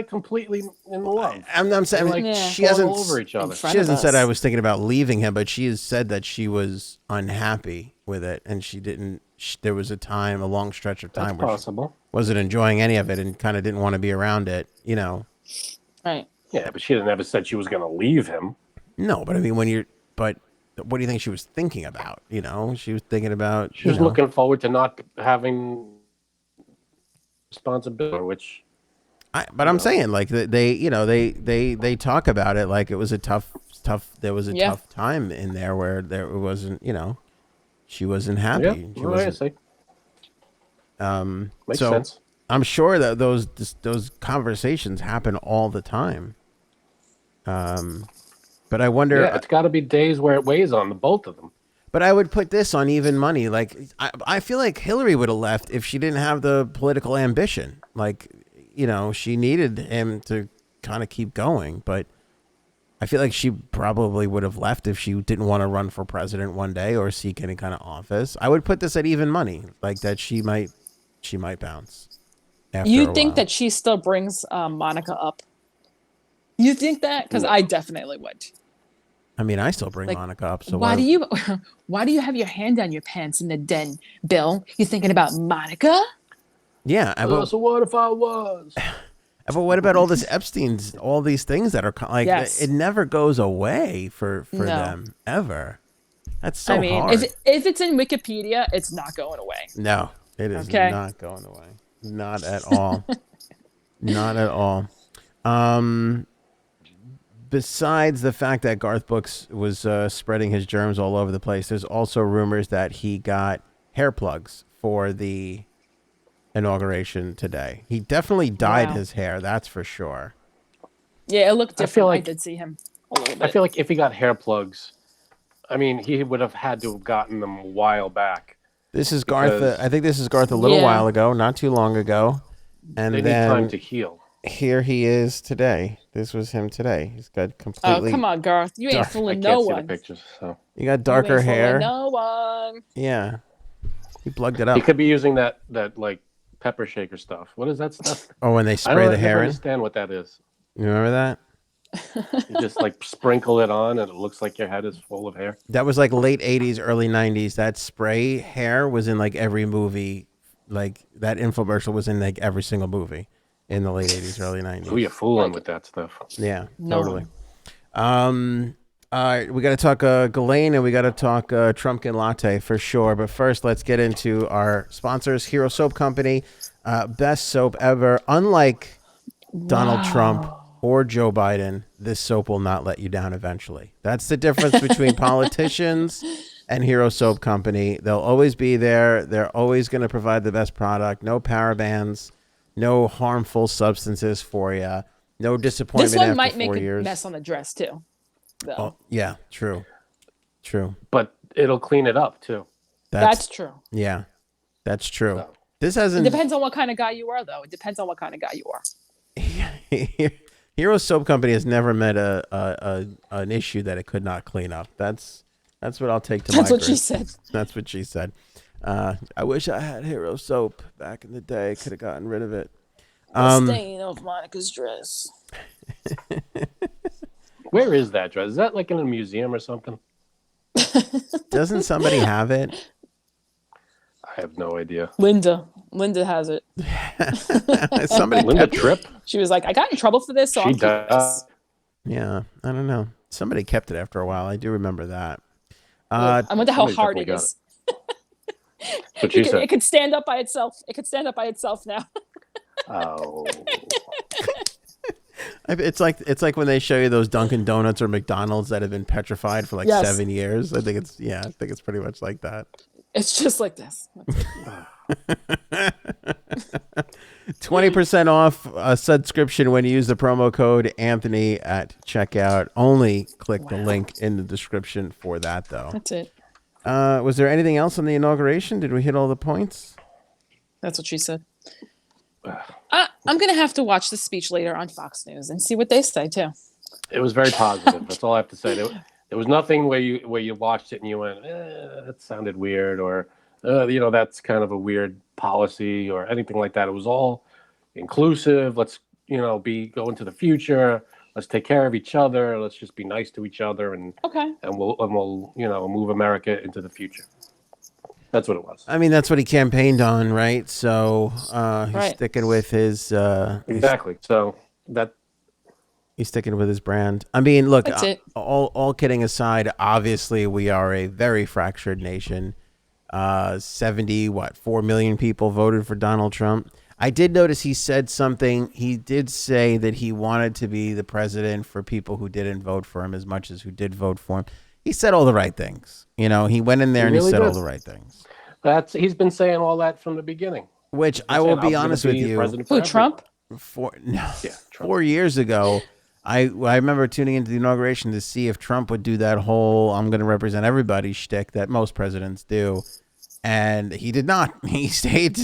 S3: completely in love.
S1: I'm saying
S3: They're like
S2: Yeah.
S1: she
S3: falling
S1: hasn't.
S3: all over each other.
S2: front
S1: She
S2: of
S1: hasn't said
S2: us.
S1: I was thinking about leaving him, but she has said that she was unhappy with it, and she didn't. There was a long stretch of time
S3: That's
S1: where
S3: possible.
S1: she wasn't enjoying any of it and kind of didn't want to be around it.
S2: Right.
S3: Yeah, but she never said she was going to leave him.
S1: No, but I mean, but what do you think she was thinking about? She was thinking about.
S3: She was looking forward to not having responsibility, which.
S1: I'm saying like they talk about it like it was a tough. There was a tough time in there where it wasn't. She wasn't happy.
S3: Yeah,
S1: She
S3: well, I
S1: wasn't.
S3: see. Makes
S1: So
S3: sense.
S1: I'm sure that those conversations happen all the time. But I wonder.
S3: Yeah, it's got to be days where it weighs on the both of them.
S1: But I would put this on even money. Like I feel like Hillary would have left if she didn't have the political ambition. Like, she needed him to kind of keep going. But I feel like she probably would have left if she didn't want to run for president one day or seek any kind of office. I would put this at even money, like that she might bounce. After
S2: You
S1: a
S2: think
S1: while.
S2: that she still brings Monica up? You think that? Because I definitely would.
S1: I mean, I still bring
S2: Like,
S1: Monica up. So
S2: why do you have your hand down your pants in the den, Bill? You thinking about Monica?
S1: Yeah, but
S3: So what if I was?
S1: what about all this Epstein's, all these things that are like
S2: Yes.
S1: it never goes away for
S2: No.
S1: them ever. That's so
S2: I mean,
S1: hard.
S2: if it's in Wikipedia, it's not going away.
S1: No, it is
S2: Okay.
S1: not going away. Not at all. Not at all. Besides the fact that Garth Brooks was spreading his germs all over the place, there's also rumors that he got hair plugs for the inauguration today. He definitely dyed
S2: Wow.
S1: his hair, that's for sure.
S2: Yeah, it looked different. I,
S3: feel like-
S2: did see him a little bit.
S3: I feel like if he got hair plugs, I mean, he would have had to have gotten them a while back.
S1: This is Garth.
S3: Because-
S1: I think this is Garth a little
S2: Yeah.
S1: while ago, not too long ago. And
S3: They
S1: then
S3: need time to heal.
S1: here he is today. This was him today. He's got completely.
S2: Oh, come on, Garth. You ain't
S1: dark.
S3: I
S2: fooling
S3: can't
S2: no
S3: see the
S2: one.
S3: pictures. So
S1: You got
S2: You
S1: darker
S2: ain't fooling
S1: hair.
S2: no one.
S1: Yeah. He plugged it
S3: he
S1: up.
S3: could be using that like pepper shaker stuff. What is that stuff?
S1: Or when they
S3: I
S1: spray the
S3: don't
S1: hair in.
S3: understand what that is.
S1: You remember that?
S3: You just like sprinkle it on, and it looks like your head is full of hair.
S1: That was like late 80s, early 90s. That spray hair was in like every movie. Like that infomercial was in like every single movie in the late 80s, early 90s.
S3: Who you fooling with that stuff?
S1: Yeah,
S2: No
S1: totally.
S2: one.
S1: All right, we got to talk Ghislaine and we got to talk Trumpkin Latte for sure. But first, let's get into our sponsors. Hero Soap Company, best soap ever. Unlike Donald Trump or Joe Biden, this soap will not let you down eventually. That's the difference between politicians and Hero Soap Company. They'll always be there. They're always going to provide the best product. No parabens, no harmful substances for you. No disappointment
S2: This one
S1: after
S2: might make
S1: 4
S2: a
S1: years.
S2: mess on the dress too. Though.
S1: Oh, yeah, true.
S3: But it'll clean it up too.
S2: That's true.
S1: Yeah, that's true.
S3: So.
S1: This
S2: It
S1: hasn't.
S2: depends on what kind of guy you are, though. It depends on what kind of guy you are.
S1: Hero Soap Company has never met an issue that it could not clean up. That's what I'll take to my
S2: That's what she
S1: grave.
S2: said.
S1: That's what she said. I wish I had Hero Soap back in the day. Could have gotten rid of it.
S2: The stain of Monica's dress.
S3: Where is that dress? Is that like in a museum or something?
S1: Doesn't somebody have it?
S3: I have no idea.
S2: Linda has it.
S1: Somebody
S3: Linda
S1: kept,
S3: Tripp?
S2: She was like, I got in trouble for this, so
S3: She
S2: I'm keeping
S3: does.
S2: this.
S1: yeah, I don't know. Somebody kept it after a while. I do remember that.
S2: I wonder how
S3: somebody's
S2: hard it
S3: definitely
S2: is.
S3: That's what she said.
S2: It could stand up by itself. It could stand up by itself now.
S3: Oh.
S1: It's like when they show you those Dunkin' Donuts or McDonald's that have been petrified for like
S2: Yes.
S1: 7 years. I think it's pretty much like that.
S2: It's just like this.
S1: 20% off a subscription when you use the promo code Anthony at checkout. Only click the link in the description for that, though.
S2: That's it.
S1: Was there anything else on the inauguration? Did we hit all the points?
S2: That's what she said. I'm going to have to watch the speech later on Fox News and see what they say, too.
S3: It was very positive. That's all I have to say. There was nothing where you watched it and you went, that sounded weird, or that's kind of a weird policy or anything like that. It was all inclusive. Let's go into the future. Let's take care of each other. Let's just be nice to each other, and we'll move America into the future. That's what it was.
S1: I mean, that's what he campaigned on, right? So he's
S2: Right.
S1: sticking with his
S3: Exactly. So
S1: he's sticking with his brand. I mean, look,
S2: That's it.
S1: all kidding aside, obviously we are a very fractured nation. 4 million people voted for Donald Trump. I did notice he said something. He did say that he wanted to be the president for people who didn't vote for him as much as who did vote for him. He said all the right things. He went in there and he
S3: really
S1: said all
S3: did.
S1: the right things.
S3: he's been saying all that from the beginning.
S1: Which I will be honest with you.
S2: Who, Trump?
S3: Trump.
S1: 4 years ago, I remember tuning into the inauguration to see if Trump would do that whole "I'm going to represent everybody" shtick that most presidents do, and he did not. He stayed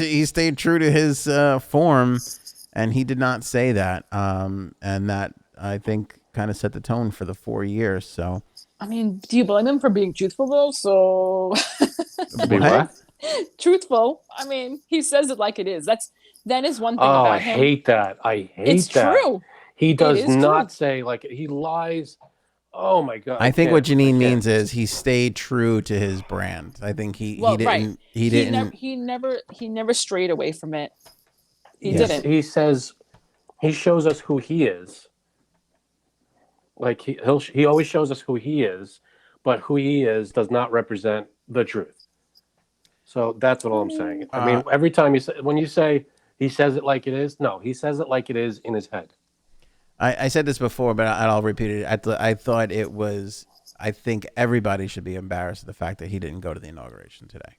S1: true to his form, and he did not say that. And that, I think, kind of set the tone for the 4 years. So,
S2: I mean, do you blame him for being truthful, though? So,
S3: What?
S2: truthful. I mean, he says it like it is. That is one thing
S3: Oh,
S2: about
S3: I
S2: him.
S3: hate that. I hate
S2: It's
S3: that.
S2: true.
S3: He does
S2: is
S3: not
S2: true.
S3: say, like, he lies. Oh my God.
S1: I think what
S3: can't.
S1: Janine means is he stayed true to his brand. I think he didn't.
S2: Right.
S1: He didn't.
S2: He never strayed away from it. He
S1: Yes.
S2: didn't.
S3: He says, he shows us who he is. Like he always shows us who he is, but who he is does not represent the truth. So that's what I'm saying. I mean, every time when you say he says it like it is, no, he says it like it is in his head.
S1: I said this before, but I'll repeat it. I thought it was. I think everybody should be embarrassed at the fact that he didn't go to the inauguration today.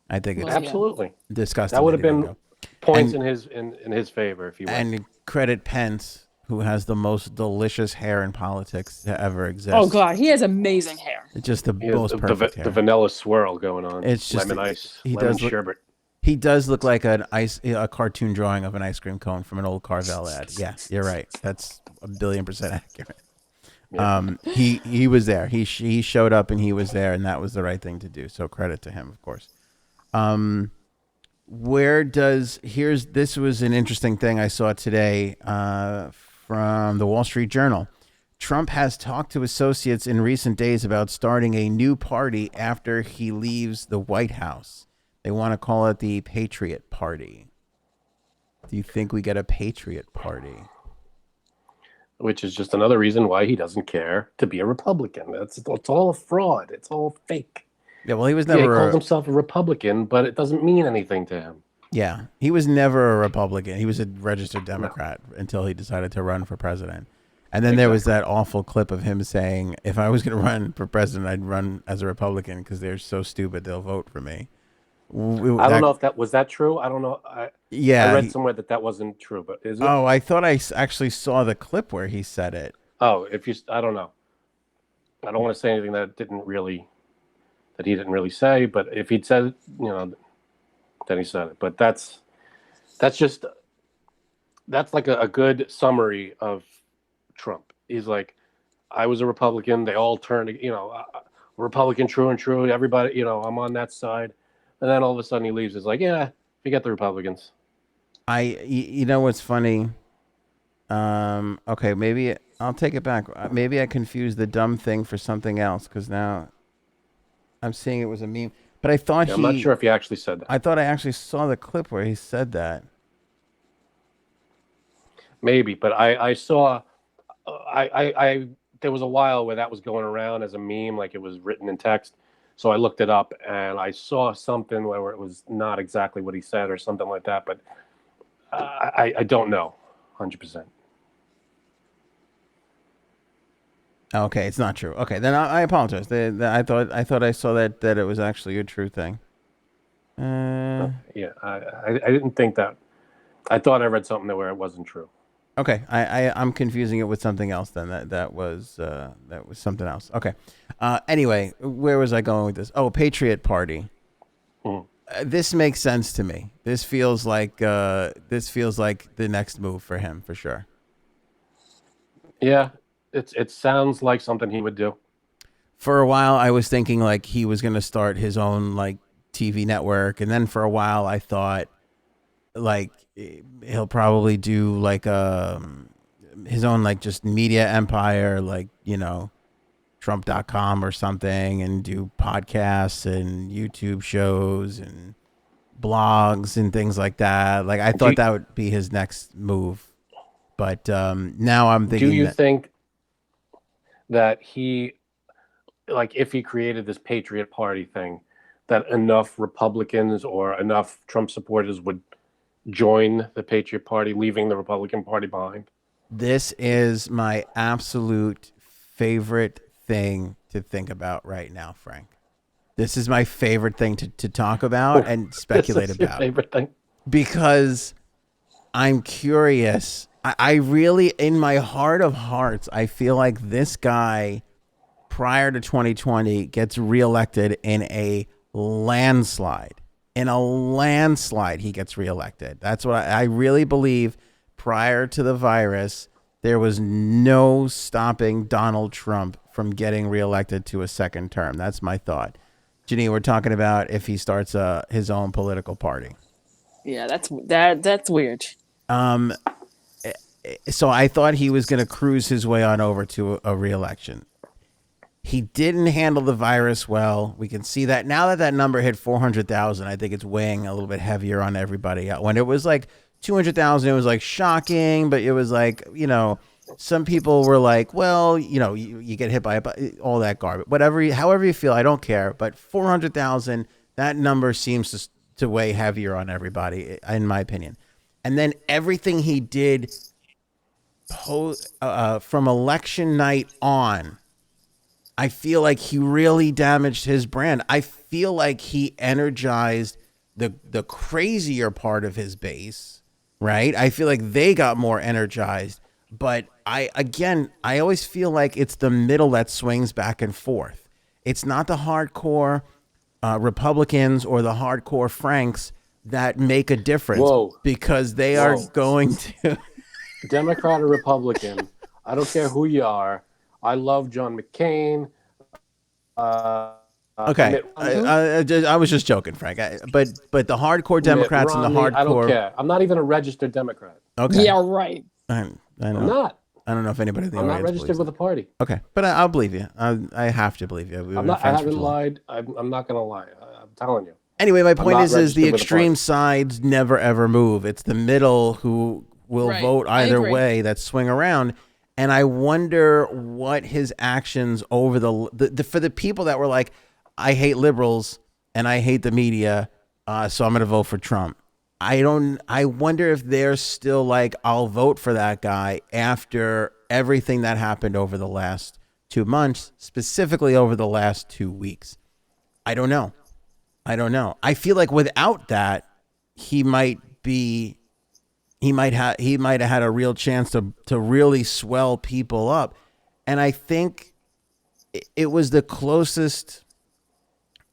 S1: I think it's
S2: Well, yeah.
S3: Absolutely.
S1: disgusting.
S3: That would have
S1: he didn't
S3: been
S1: go.
S3: points
S1: And-
S3: in his favor if he went.
S1: And credit Pence, who has the most delicious hair in politics to ever exist.
S2: Oh God, he has amazing hair.
S1: It's just the
S3: He has
S1: most perfect
S3: the
S1: hair.
S3: vanilla swirl going on.
S1: It's just-
S3: lemon ice,
S1: he
S3: lemon
S1: does look-
S3: sherbet.
S1: He does look like a cartoon drawing of an ice cream cone from an old Carvel ad. Yeah, you're right. That's 1,000,000,000% accurate.
S3: Yeah.
S1: He was there. He showed up and he was there, and that was the right thing to do. So credit to him, of course. This was an interesting thing I saw today from the Wall Street Journal. Trump has talked to associates in recent days about starting a new party after he leaves the White House. They want to call it the Patriot Party. Do you think we get a Patriot Party?
S3: Which is just another reason why he doesn't care to be a Republican. It's all a fraud. It's all fake.
S1: Yeah, well, he was never.
S3: He calls himself a Republican, but it doesn't mean anything to him.
S1: Yeah, he was never a Republican. He was a registered Democrat until he decided to run for president. And then there was that awful clip of him saying, if I was going to run for president, I'd run as a Republican because they're so stupid they'll vote for me.
S3: I don't know if that was true. I don't know. I read somewhere that wasn't true, but is it?
S1: Oh, I thought I actually saw the clip where he said it.
S3: Oh, I don't know. I don't want to say anything that he didn't really say, but if he'd said it, then he said it. But that's like a good summary of Trump. He's like, I was a Republican. They all turned, Republican, true and true. Everybody, I'm on that side. And then all of a sudden he leaves. It's like, yeah, forget the Republicans.
S1: You know what's funny? Okay, maybe I'll take it back. Maybe I confused the dumb thing for something else because now I'm seeing it was a meme. But I thought
S3: I'm not sure if he actually said that.
S1: I thought I actually saw the clip where he said that.
S3: Maybe, but I saw, there was a while where that was going around as a meme, like it was written in text. So I looked it up and I saw something where it was not exactly what he said or something like that, but I don't know 100%.
S1: Okay, it's not true. Okay, then I apologize. I thought I saw that it was actually a true thing.
S3: Yeah, I didn't think that. I thought I read something where it wasn't true.
S1: Okay, I'm confusing it with something else. Then that was something else. Okay. Anyway, where was I going with this? Oh, Patriot Party. This makes sense to me. This feels like the next move for him for sure.
S3: Yeah, it sounds like something he would do.
S1: For a while, I was thinking like he was going to start his own like TV network, and then for a while, I thought like he'll probably do like his own like just media empire, like Trump.com or something, and do podcasts and YouTube shows and blogs and things like that. Like I thought that would be his next move, but now I'm thinking.
S3: Do you think that he, like, if he created this Patriot Party thing, that enough Republicans or enough Trump supporters would join the Patriot Party, leaving the Republican Party behind?
S1: This is my absolute favorite thing to think about right now, Frank. This is my favorite thing to talk about and speculate
S3: This is your
S1: about.
S3: favorite thing?
S1: Because I'm curious. I really, in my heart of hearts, I feel like this guy, prior to 2020, gets reelected in a landslide. In a landslide, he gets reelected. That's what I really believe. Prior to the virus, there was no stopping Donald Trump from getting reelected to a second term. That's my thought. Janine, we're talking about if he starts his own political party.
S2: Yeah, that's weird.
S1: So I thought he was going to cruise his way on over to a reelection. He didn't handle the virus well. We can see that now that number hit 400,000. I think it's weighing a little bit heavier on everybody. When it was like 200,000, it was like shocking, but it was like, some people were like, well, you get hit by all that garbage, however you feel. I don't care. But 400,000, that number seems to weigh heavier on everybody, in my opinion. And then everything he did from election night on, I feel like he really damaged his brand. I feel like he energized the crazier part of his base, right? I feel like they got more energized. But I always feel like it's the middle that swings back and forth. It's not the hardcore Republicans or the hardcore Franks that make a difference.
S3: Whoa.
S1: Because they are going to
S3: Democrat or Republican, I don't care who you are. I love John McCain.
S1: Okay, I was just joking, Frank. But the hardcore Democrats and the hardcore.
S3: I don't care. I'm not even a registered Democrat.
S1: Okay.
S2: Yeah, right.
S1: I know.
S3: I'm not.
S1: I don't know if anybody in the
S3: I'm
S1: audience
S3: not registered with a party.
S1: Okay, but I'll believe you. I have to believe you.
S3: I haven't lied. I'm not going to lie. I'm telling you.
S1: Anyway, my point is the extreme sides never ever move. It's the middle who will vote either way that swing around. And I wonder what his actions over the for the people that were like, I hate liberals and I hate the media, so I'm going to vote for Trump. I wonder if they're still like, I'll vote for that guy after everything that happened over the last 2 months, specifically over the last 2 weeks. I don't know. I feel like without that, he might have had a real chance to really swell people up. And I think it was the closest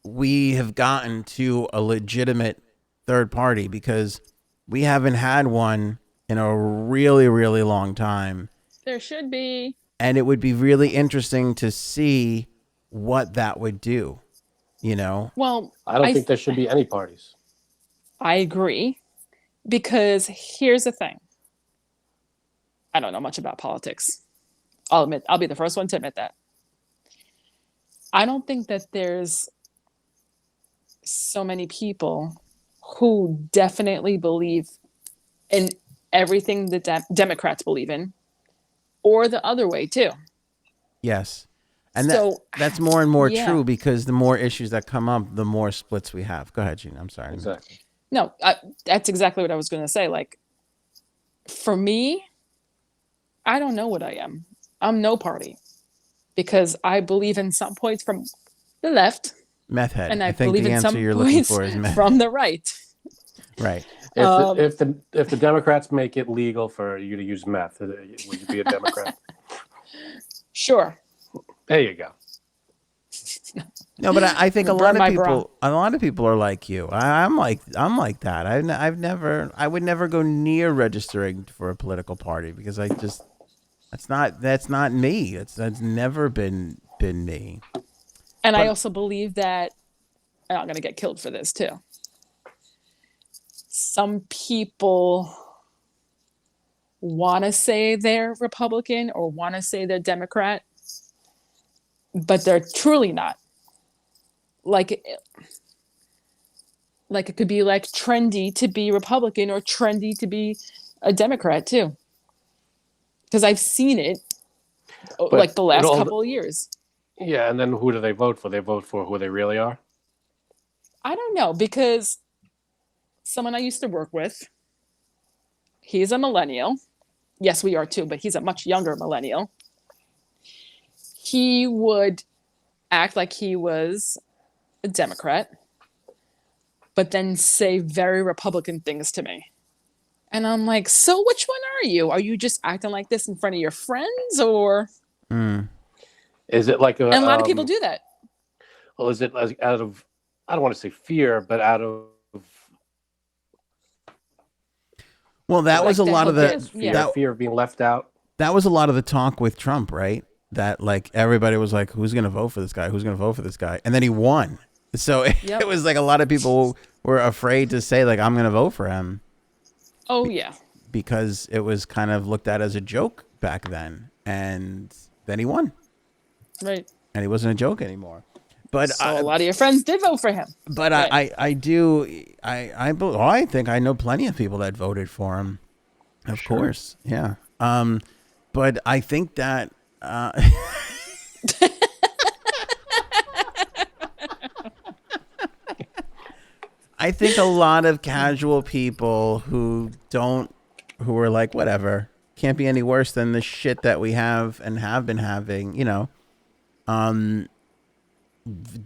S1: we have gotten to a legitimate third party, because we haven't had one in a really, really long time.
S2: There should be.
S1: And it would be really interesting to see what that would do, you know?
S2: Well,
S3: I don't think there should be any parties.
S2: I agree, because here's the thing. I don't know much about politics. I'll be the first one to admit that. I don't think that there's so many people who definitely believe in everything the Democrats believe in, or the other way too.
S1: Yes. And that's more and more true, because the more issues that come up, the more splits we have. Go ahead, Gina. I'm sorry.
S3: Exactly.
S2: No, that's exactly what I was going to say. Like, for me, I don't know what I am. I'm no party, because I believe in some points from the left.
S1: Meth head.
S2: And I
S1: think
S2: believe
S1: the
S2: in
S1: answer
S2: some
S1: you're looking
S2: points
S1: for is meth.
S2: From the right.
S1: Right.
S3: If the Democrats make it legal for you to use meth, would you be a Democrat?
S2: Sure.
S3: There you go.
S1: No, but I think a lot of people are like you. I'm like that. I would never go near registering for a political party, because that's not me. That's never been me.
S2: And I also believe that, and I'm going to get killed for this too, some people want to say they're Republican or want to say they're Democrat, but they're truly not. Like it could be like trendy to be Republican or trendy to be a Democrat too. Because I've seen it like the last couple of years.
S3: Yeah, and then who do they vote for? They vote for who they really are?
S2: I don't know, because someone I used to work with, he's a millennial. Yes, we are too, but he's a much younger millennial. He would act like he was a Democrat, but then say very Republican things to me. And I'm like, so which one are you? Are you just acting like this in front of your friends, or?
S3: Is it like
S2: and a lot of people do that.
S3: Well, is it like out of, I don't want to say fear, but out of...
S1: Well, that was a lot of the
S3: fear of being left out.
S1: That was a lot of the talk with Trump, right? That like everybody was like, who's going to vote for this guy? Who's going to vote for this guy? And then he won. So it was like a lot of people were afraid to say like, I'm going to vote for him.
S2: Oh, yeah.
S1: Because it was kind of looked at as a joke back then. And then he won.
S2: Right.
S1: And he wasn't a joke anymore. But
S2: so a lot of your friends did vote for him.
S1: But
S2: right.
S1: I think I know plenty of people that voted for him. Of course. Yeah. But I think that I think a lot of casual people who are like, whatever, can't be any worse than the shit that we have and have been having, you know,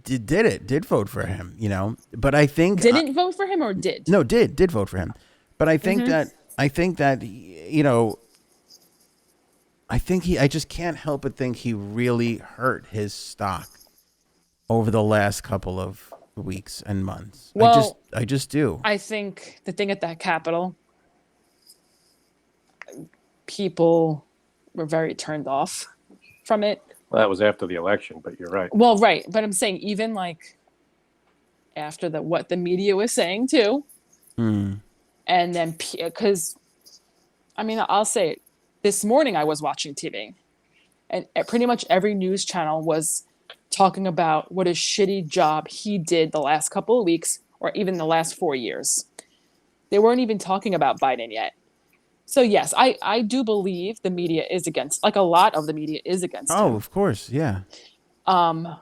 S1: did vote for him, you know, but I think
S2: didn't vote for him or did?
S1: No, did vote for him. But I think that, you know, I just can't help but think he really hurt his stock over the last couple of weeks and months.
S2: Well,
S1: I just do.
S2: I think the thing at that Capitol, people were very turned off from it.
S3: Well, that was after the election, but you're right.
S2: Well, right, but I'm saying even like after what the media was saying too, and then because, I mean, I'll say it. This morning I was watching TV, and pretty much every news channel was talking about what a shitty job he did the last couple of weeks, or even the last 4 years. They weren't even talking about Biden yet. So yes, I do believe the media is against, like a lot of the media is against him.
S1: Oh, of course, yeah.
S2: And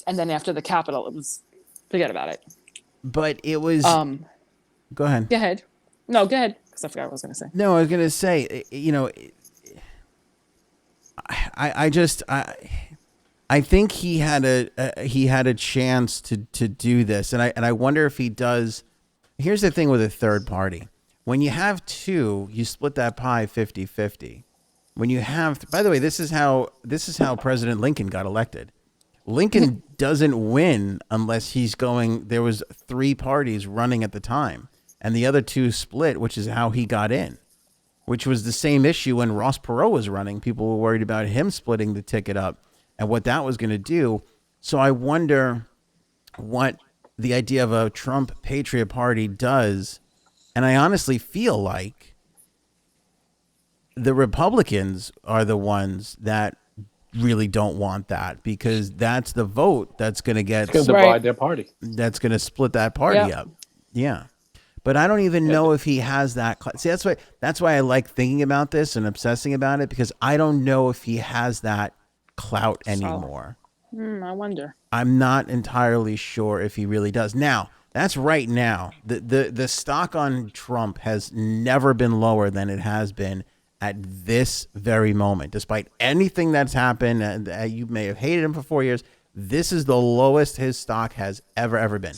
S2: then after the Capitol, it was, forget about it.
S1: But it was. Go ahead.
S2: Go ahead. No, go ahead, because I forgot what I was going to say.
S1: No, I was going to say, I think he had a chance to do this, and I wonder if he does. Here's the thing with a third party. When you have two, you split that pie 50-50. When you have, by the way, this is how President Lincoln got elected. Lincoln doesn't win unless he's going. There was 3 parties running at the time, and the other 2 split, which is how he got in. Which was the same issue when Ross Perot was running. People were worried about him splitting the ticket up and what that was going to do. So I wonder what the idea of a Trump Patriot Party does. And I honestly feel like the Republicans are the ones that really don't want that, because that's the vote that's going to get.
S3: It's going to divide their party.
S1: That's going to split that party up. Yeah. But I don't even know if he has that. See, that's why I like thinking about this and obsessing about it, because I don't know if he has that clout anymore.
S2: I wonder.
S1: I'm not entirely sure if he really does. Now, that's right now. The stock on Trump has never been lower than it has been at this very moment. Despite anything that's happened, and you may have hated him for 4 years, this is the lowest his stock has ever been.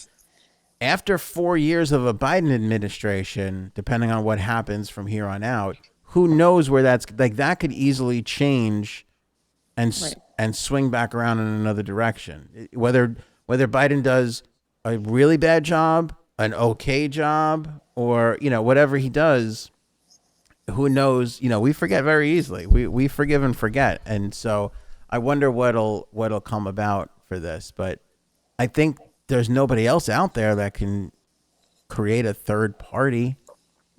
S1: After 4 years of a Biden administration, depending on what happens from here on out, who knows where that's like, that could easily change and swing back around in another direction. Whether Biden does a really bad job, an okay job, or, whatever he does, who knows? We forget very easily. We forgive and forget. And so I wonder what'll come about for this. But I think there's nobody else out there that can create a third party.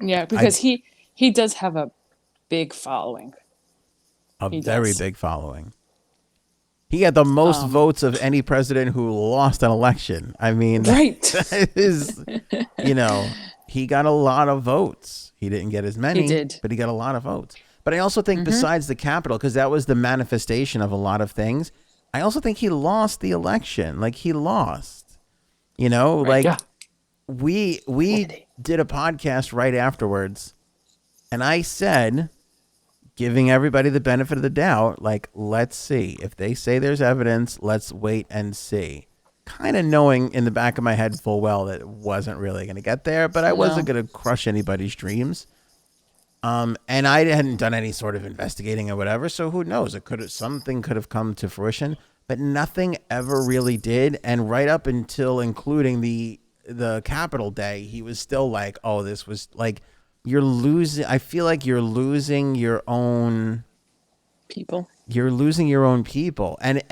S2: Yeah, because he does have a big following.
S1: Very big following. He had the most votes of any president who lost an election. I mean,
S2: right.
S1: That is, he got a lot of votes. He didn't get as many,
S2: he did.
S1: But he got a lot of votes. But I also think besides the Capitol, because that was the manifestation of a lot of things, I also think he lost the election. Like, he lost. We did a podcast right afterwards, and I said, giving everybody the benefit of the doubt, like, let's see. If they say there's evidence, let's wait and see. Kind of knowing in the back of my head full well that it wasn't really going to get there, but I wasn't going to crush anybody's dreams. And I hadn't done any sort of investigating or whatever, so who knows? Something could have come to fruition. But nothing ever really did. And right up until including the Capitol Day, he was still like, oh, this was like, you're losing. I feel like you're losing your own
S2: people.
S1: You're losing your own people. And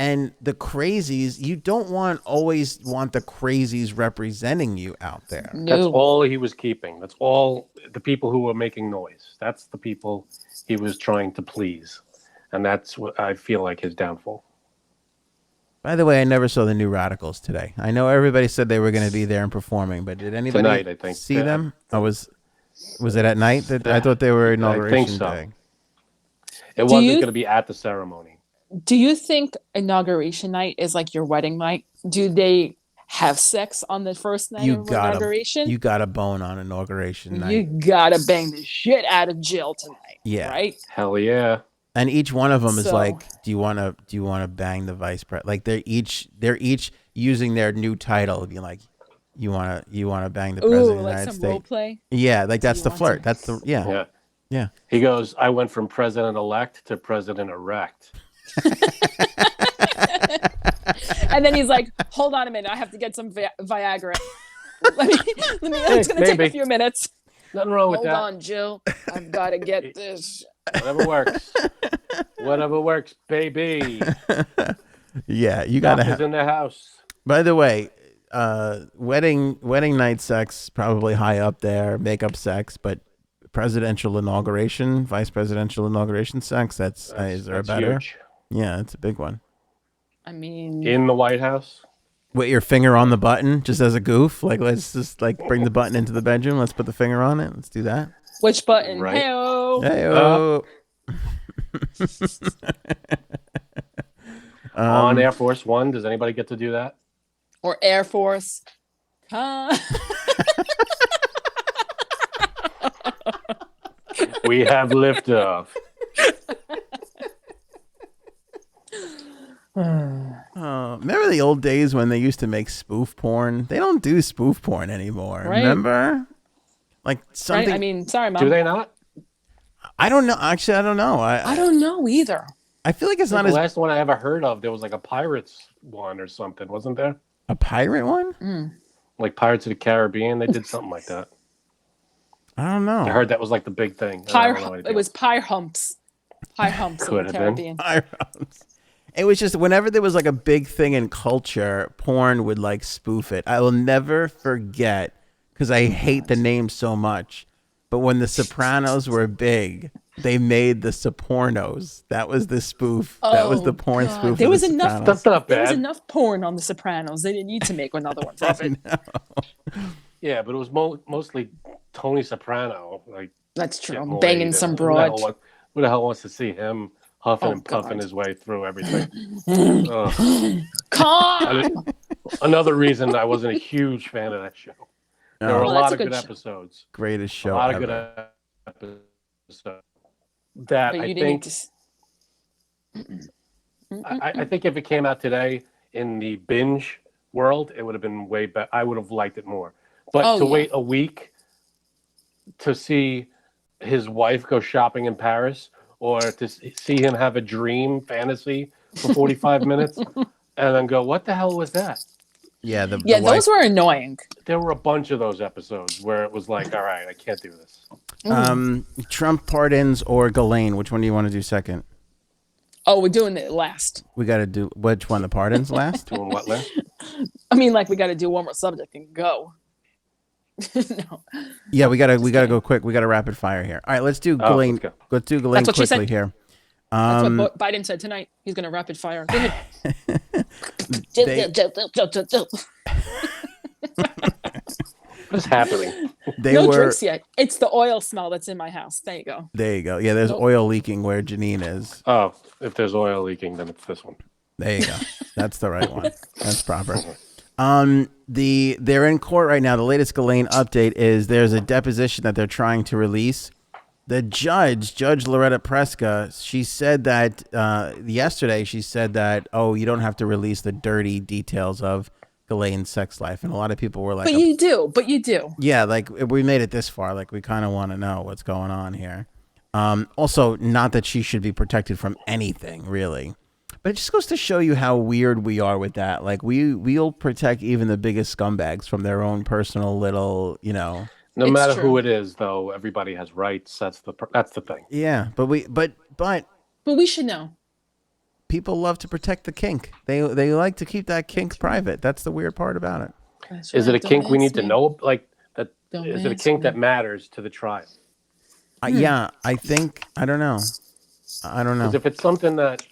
S1: the crazies, you don't always want the crazies representing you out there.
S2: No.
S3: That's all he was keeping. That's all the people who were making noise. That's the people he was trying to please. And that's what I feel like his downfall.
S1: By the way, I never saw the New Radicals today. I know everybody said they were going to be there and performing, but did anybody
S3: Tonight, I think.
S1: See them? Was it at night? I thought they were Inauguration
S3: I think so.
S1: Day.
S3: It wasn't going to be at the ceremony.
S2: Do you think Inauguration night is like your wedding night? Do they have sex on the first night of Inauguration?
S1: You got a bone on Inauguration night.
S2: You got to bang the shit out of Jill tonight. Yeah. Right?
S3: Hell yeah.
S1: And each one of them is like, do you want to bang the vice president? Like they're each using their new title, being like, you want to bang the president of the United States. Role play? Yeah, like that's the flirt. That's the yeah.
S3: He goes, I went from president elect to president erect.
S2: And then he's like, hold on a minute, I have to get some Viagra. let me it's gonna take a few minutes.
S3: Nothing wrong with
S2: Hold
S3: that.
S2: on, Jill. I've got to get this.
S3: Whatever works. Whatever works, baby.
S1: Yeah, you gotta
S3: Doctor's
S1: have.
S3: in the house.
S1: By the way, wedding night sex probably high up there. Makeup sex, but presidential inauguration, vice presidential inauguration sex. Is there a better?
S3: Huge.
S1: Yeah, it's a big one.
S2: I mean,
S3: In the White House.
S1: With your finger on the button, just as a goof. Like, let's just like bring the button into the bedroom. Let's put the finger on it. Let's do that.
S2: which button?
S3: Right.
S2: Hey-o.
S1: Hey-o.
S3: On Air Force One. Does anybody get to do that?
S2: Or Air Force.
S3: We have liftoff.
S1: Remember the old days when they used to make spoof porn? They don't do spoof porn anymore.
S2: Right.
S1: Remember? Like something.
S2: Right? I mean, sorry, Mom.
S3: Do they not?
S1: I don't know. Actually, I don't know.
S2: I don't know either.
S1: I feel like it's not
S3: The
S1: as
S3: last one I ever heard of, there was like a Pirates one or something, wasn't there?
S1: a pirate one.
S3: Like Pirates of the Caribbean, they did something like that.
S1: I don't know.
S3: I heard that was like the big thing. I don't know anything
S2: It was
S3: else.
S2: pie humps. Pie humps
S3: Could
S2: in the
S3: have been.
S2: Caribbean.
S1: It was just whenever there was like a big thing in culture, porn would like spoof it. I will never forget because I hate the name so much. But when the Sopranos were big, they made the Sopornos. That was the spoof. That was the porn
S2: God.
S1: spoof.
S2: There
S1: of
S2: was
S1: the
S2: enough.
S1: Sopranos.
S3: That's not
S2: There was
S3: bad.
S2: enough porn on The Sopranos. They didn't need to make another one.
S1: I know.
S3: Yeah, but it was mostly Tony Soprano. Like
S2: That's true.
S3: getting
S2: Banging
S3: laid.
S2: some
S3: Who the
S2: broad.
S3: hell Who the hell wants to see him huffing
S2: Oh,
S3: and puffing
S2: God.
S3: his way through everything? Ugh.
S2: Come.
S3: Another reason I wasn't a huge fan of that show. There were a
S2: Well,
S3: lot
S2: that's
S3: of
S2: a
S3: good
S2: good show.
S3: episodes.
S1: Greatest
S3: A
S1: show
S3: lot of
S1: ever.
S3: good episodes. That
S2: But
S3: I
S2: you
S3: think.
S2: didn't.
S3: I think if it came out today in the binge world, it would have been way better. I would have liked it more. But
S2: Oh,
S3: to
S2: yeah.
S3: wait a week to see his wife go shopping in Paris or to see him have a dream fantasy for 45 minutes and then go, what the hell was that?
S1: Yeah, the
S2: Yeah,
S1: wife-
S2: those were annoying.
S3: There were a bunch of those episodes where it was like, all right, I can't do this.
S1: Trump pardons or Ghislaine. Which one do you want to do second?
S2: Oh, we're doing it last.
S1: We got to do which one? The pardons last?
S3: Doing what last?
S2: I mean, like we got to do one more subject and go. No.
S1: Yeah, we gotta go quick. We got to rapid fire here. All right, let's do
S3: Oh,
S1: Ghislaine.
S3: let's go.
S1: Let's do Ghislaine
S2: That's what she
S1: quickly
S2: said.
S1: here.
S2: That's what Biden said tonight. He's going to rapid fire. Go ahead.
S3: What's happening?
S1: They
S2: No
S1: were.
S2: drinks yet. It's the oil smell that's in my house. There you go.
S1: There you go. Yeah, there's
S2: Nope.
S1: oil leaking where Janine is.
S3: Oh, if there's oil leaking, then it's this one.
S1: There you go. That's the right one. That's proper. They're in court right now. The latest Ghislaine update is there's a deposition that they're trying to release. The Judge Loretta Preska, she said that yesterday. She said that, oh, you don't have to release the dirty details of Ghislaine's sex life, and a lot of people were like,
S2: But you do.
S1: yeah, like we made it this far, like we kind of want to know what's going on here. Also, not that she should be protected from anything, really. But it just goes to show you how weird we are with that. Like we'll protect even the biggest scumbags from their own personal little,
S3: No
S2: It's
S3: matter
S2: true.
S3: who it is, though, everybody has rights. That's the thing.
S1: Yeah, but
S2: But we should know.
S1: people love to protect the kink. They like to keep that kink private. That's the weird part about it.
S2: That's
S3: Is it a
S2: right,
S3: kink
S2: don't
S3: we need
S2: ask
S3: to
S2: me.
S3: know? Like that?
S2: Don't
S3: Is it a
S2: ask
S3: kink
S2: me.
S3: that matters to the trial?
S1: Yeah, I think I don't know.
S3: Because if it's something that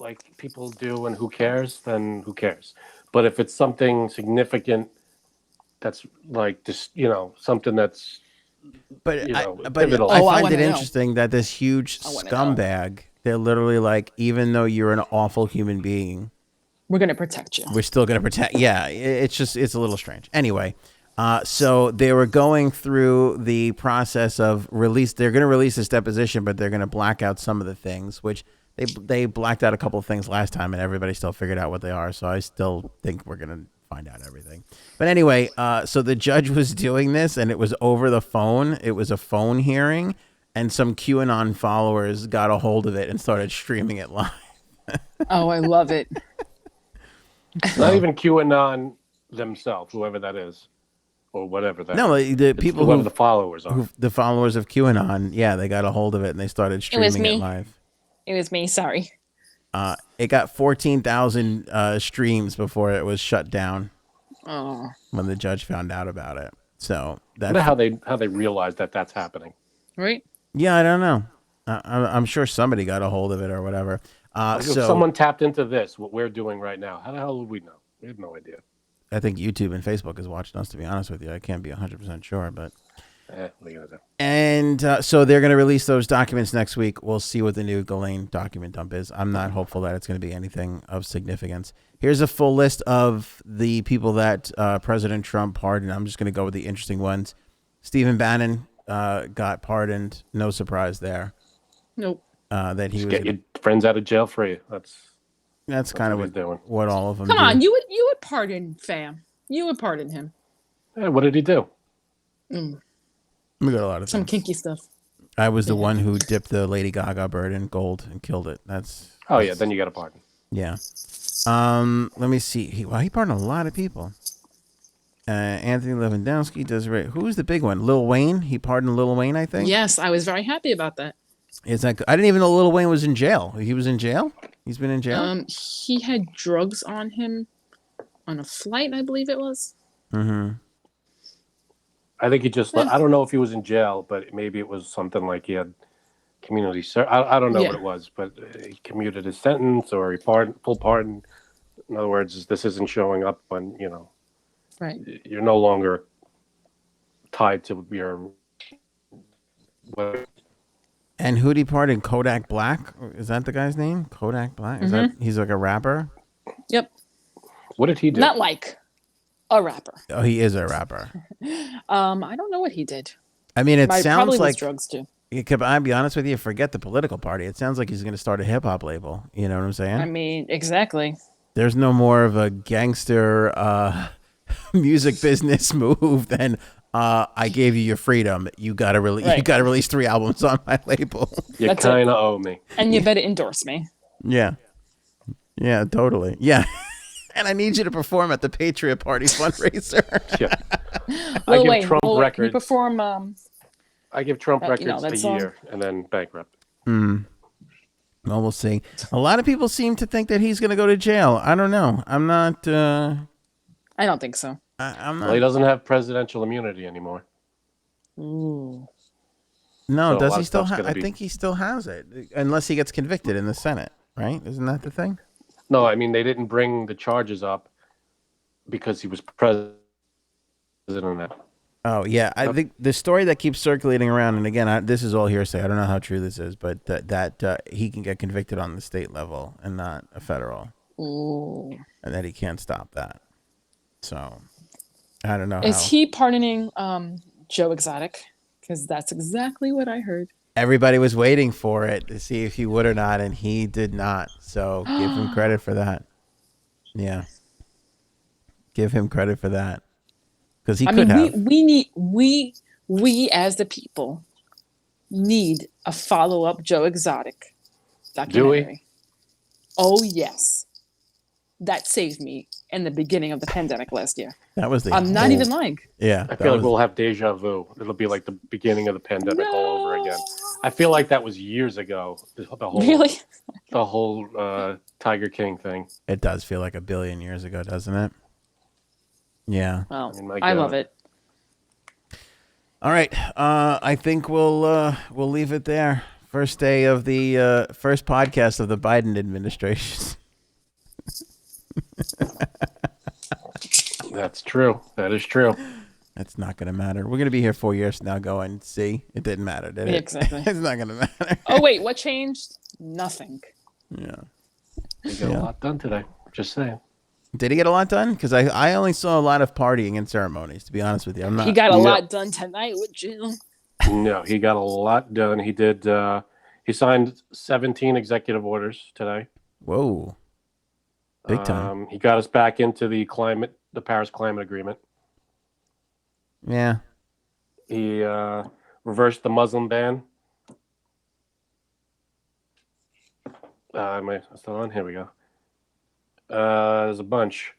S3: like people do and who cares, then who cares? But if it's something significant, that's like just something that's
S1: But but
S3: pivotal.
S1: I
S2: Oh, I
S1: find
S2: wanna
S1: it
S2: know.
S1: interesting that this huge
S2: I wanna
S1: scumbag, they're literally like, even though you're an awful human being,
S2: We're going to protect you.
S1: we're still going to protect. Yeah, it's a little strange. Anyway, so they were going through the process of release. They're going to release this deposition, but they're going to black out some of the things, which they blacked out a couple of things last time, and everybody still figured out what they are. So I still think we're going to find out everything. But anyway, so the judge was doing this, and it was over the phone. It was a phone hearing, and some QAnon followers got a hold of it and started streaming it live.
S2: Oh, I love it.
S3: Not even QAnon themselves, whoever that is, or whatever that
S1: No,
S3: is.
S1: the
S3: It's
S1: people
S3: whoever the followers are.
S1: the followers of QAnon, yeah, they got a hold of it and they started streaming it live.
S2: It was me. Sorry.
S1: It got 14,000 streams before it was shut down.
S2: Oh.
S1: When the judge found out about it. So
S3: I wonder how they realized that that's happening.
S2: Right.
S1: Yeah, I don't know. I'm sure somebody got a hold of it or whatever.
S3: If someone tapped into this, what we're doing right now, how the hell would we know? We have no idea.
S1: I think YouTube and Facebook is watching us, to be honest with you. I can't be 100% sure, but. And so they're going to release those documents next week. We'll see what the new Ghislaine document dump is. I'm not hopeful that it's going to be anything of significance. Here's a full list of the people that President Trump pardoned. I'm just going to go with the interesting ones. Stephen Bannon got pardoned. No surprise there.
S2: Nope.
S3: That he just was get your friends out of jail free.
S1: That's kind of what all of them.
S2: Come on, you would pardon fam. You would pardon him.
S3: Yeah, what did he do?
S1: We got a lot of
S2: some
S1: things.
S2: Kinky stuff.
S1: I was the one who dipped the Lady Gaga bird in gold and killed it.
S3: Yeah, then you got a pardon.
S1: Yeah. Let me see. He pardoned a lot of people. Anthony Lewandowski does right. Who's the big one? Lil Wayne. He pardoned Lil Wayne, I think.
S2: Yes, I was very happy about that.
S1: I didn't even know Lil Wayne was in jail. He was in jail? He's been in jail?
S2: He had drugs on him on a flight, I believe it was.
S1: Mm-hmm.
S3: I think he just, I don't know if he was in jail, but maybe it was something like he had community service. I don't know what it was, but he commuted his sentence or he full pardon. In other words, this isn't showing up when,
S2: right.
S3: You're no longer tied to your...
S1: And who'd he pardon? Kodak Black? Is that the guy's name? Kodak Black? Is that he's like a rapper?
S2: Yep.
S3: What did he do?
S2: Not like a rapper.
S1: Oh, he is a rapper.
S2: I don't know what he did.
S1: I mean, it sounds like
S2: drugs too.
S1: I'll be honest with you, forget the political party. It sounds like he's going to start a hip hop label. You know what I'm saying?
S2: I mean, exactly.
S1: There's no more of a gangster music business move than I gave you your freedom. You gotta release 3 albums on my label.
S3: You kind of owe me,
S2: and you better endorse me.
S1: Yeah, totally. Yeah, and I need you to perform at the Patriot Party fundraiser.
S3: Yeah.
S2: I give Trump records. Can you perform?
S3: I give Trump records a year and then bankrupt.
S1: Well, we'll see. A lot of people seem to think that he's going to go to jail. I don't know. I'm not.
S2: I don't think so.
S1: I'm not.
S3: Well, he doesn't have presidential immunity anymore.
S2: Ooh.
S1: No, so does he still have? I think he still has it, unless he gets convicted in the Senate, right? Isn't that the thing?
S3: No, I mean they didn't bring the charges up because he was president.
S1: Oh yeah, I think the story that keeps circulating around, and again, this is all hearsay. I don't know how true this is, but that he can get convicted on the state level and not a federal.
S2: Ooh.
S1: And that he can't stop that. So. I don't know.
S2: Is he pardoning Joe Exotic? Because that's exactly what I heard.
S1: Everybody was waiting for it to see if he would or not, and he did not. So give him credit for that. Yeah. Give him credit for that. Because he could have.
S2: We as the people need a follow-up Joe Exotic documentary.
S3: Do we?
S2: Oh, yes. That saved me in the beginning of the pandemic last year.
S1: That was
S2: I'm not even lying.
S1: Yeah.
S3: I feel like we'll have deja vu. It'll be like the beginning of the pandemic all over again. I feel like that was years ago. The whole Tiger King thing.
S1: It does feel like a billion years ago, doesn't it? Yeah.
S2: Well, I love it.
S1: All right. I think we'll leave it there. First day of the first podcast of the Biden administration.
S3: That's true. That is true.
S1: That's not going to matter. We're going to be here 4 years now going, see, it didn't matter, did it?
S2: Exactly.
S1: It's not going to matter.
S2: Oh, wait, what changed? Nothing.
S1: Yeah.
S3: He got a lot done today. Just saying.
S1: Did he get a lot done? Because I only saw a lot of partying and ceremonies, to be honest with you.
S2: He got a lot done tonight with Jill.
S3: No, he got a lot done. He did. He signed 17 executive orders today.
S1: Whoa. Big time.
S3: He got us back into the Paris Climate Agreement.
S1: Yeah.
S3: He reversed the Muslim ban. Am I still on? Here we go. There's a bunch.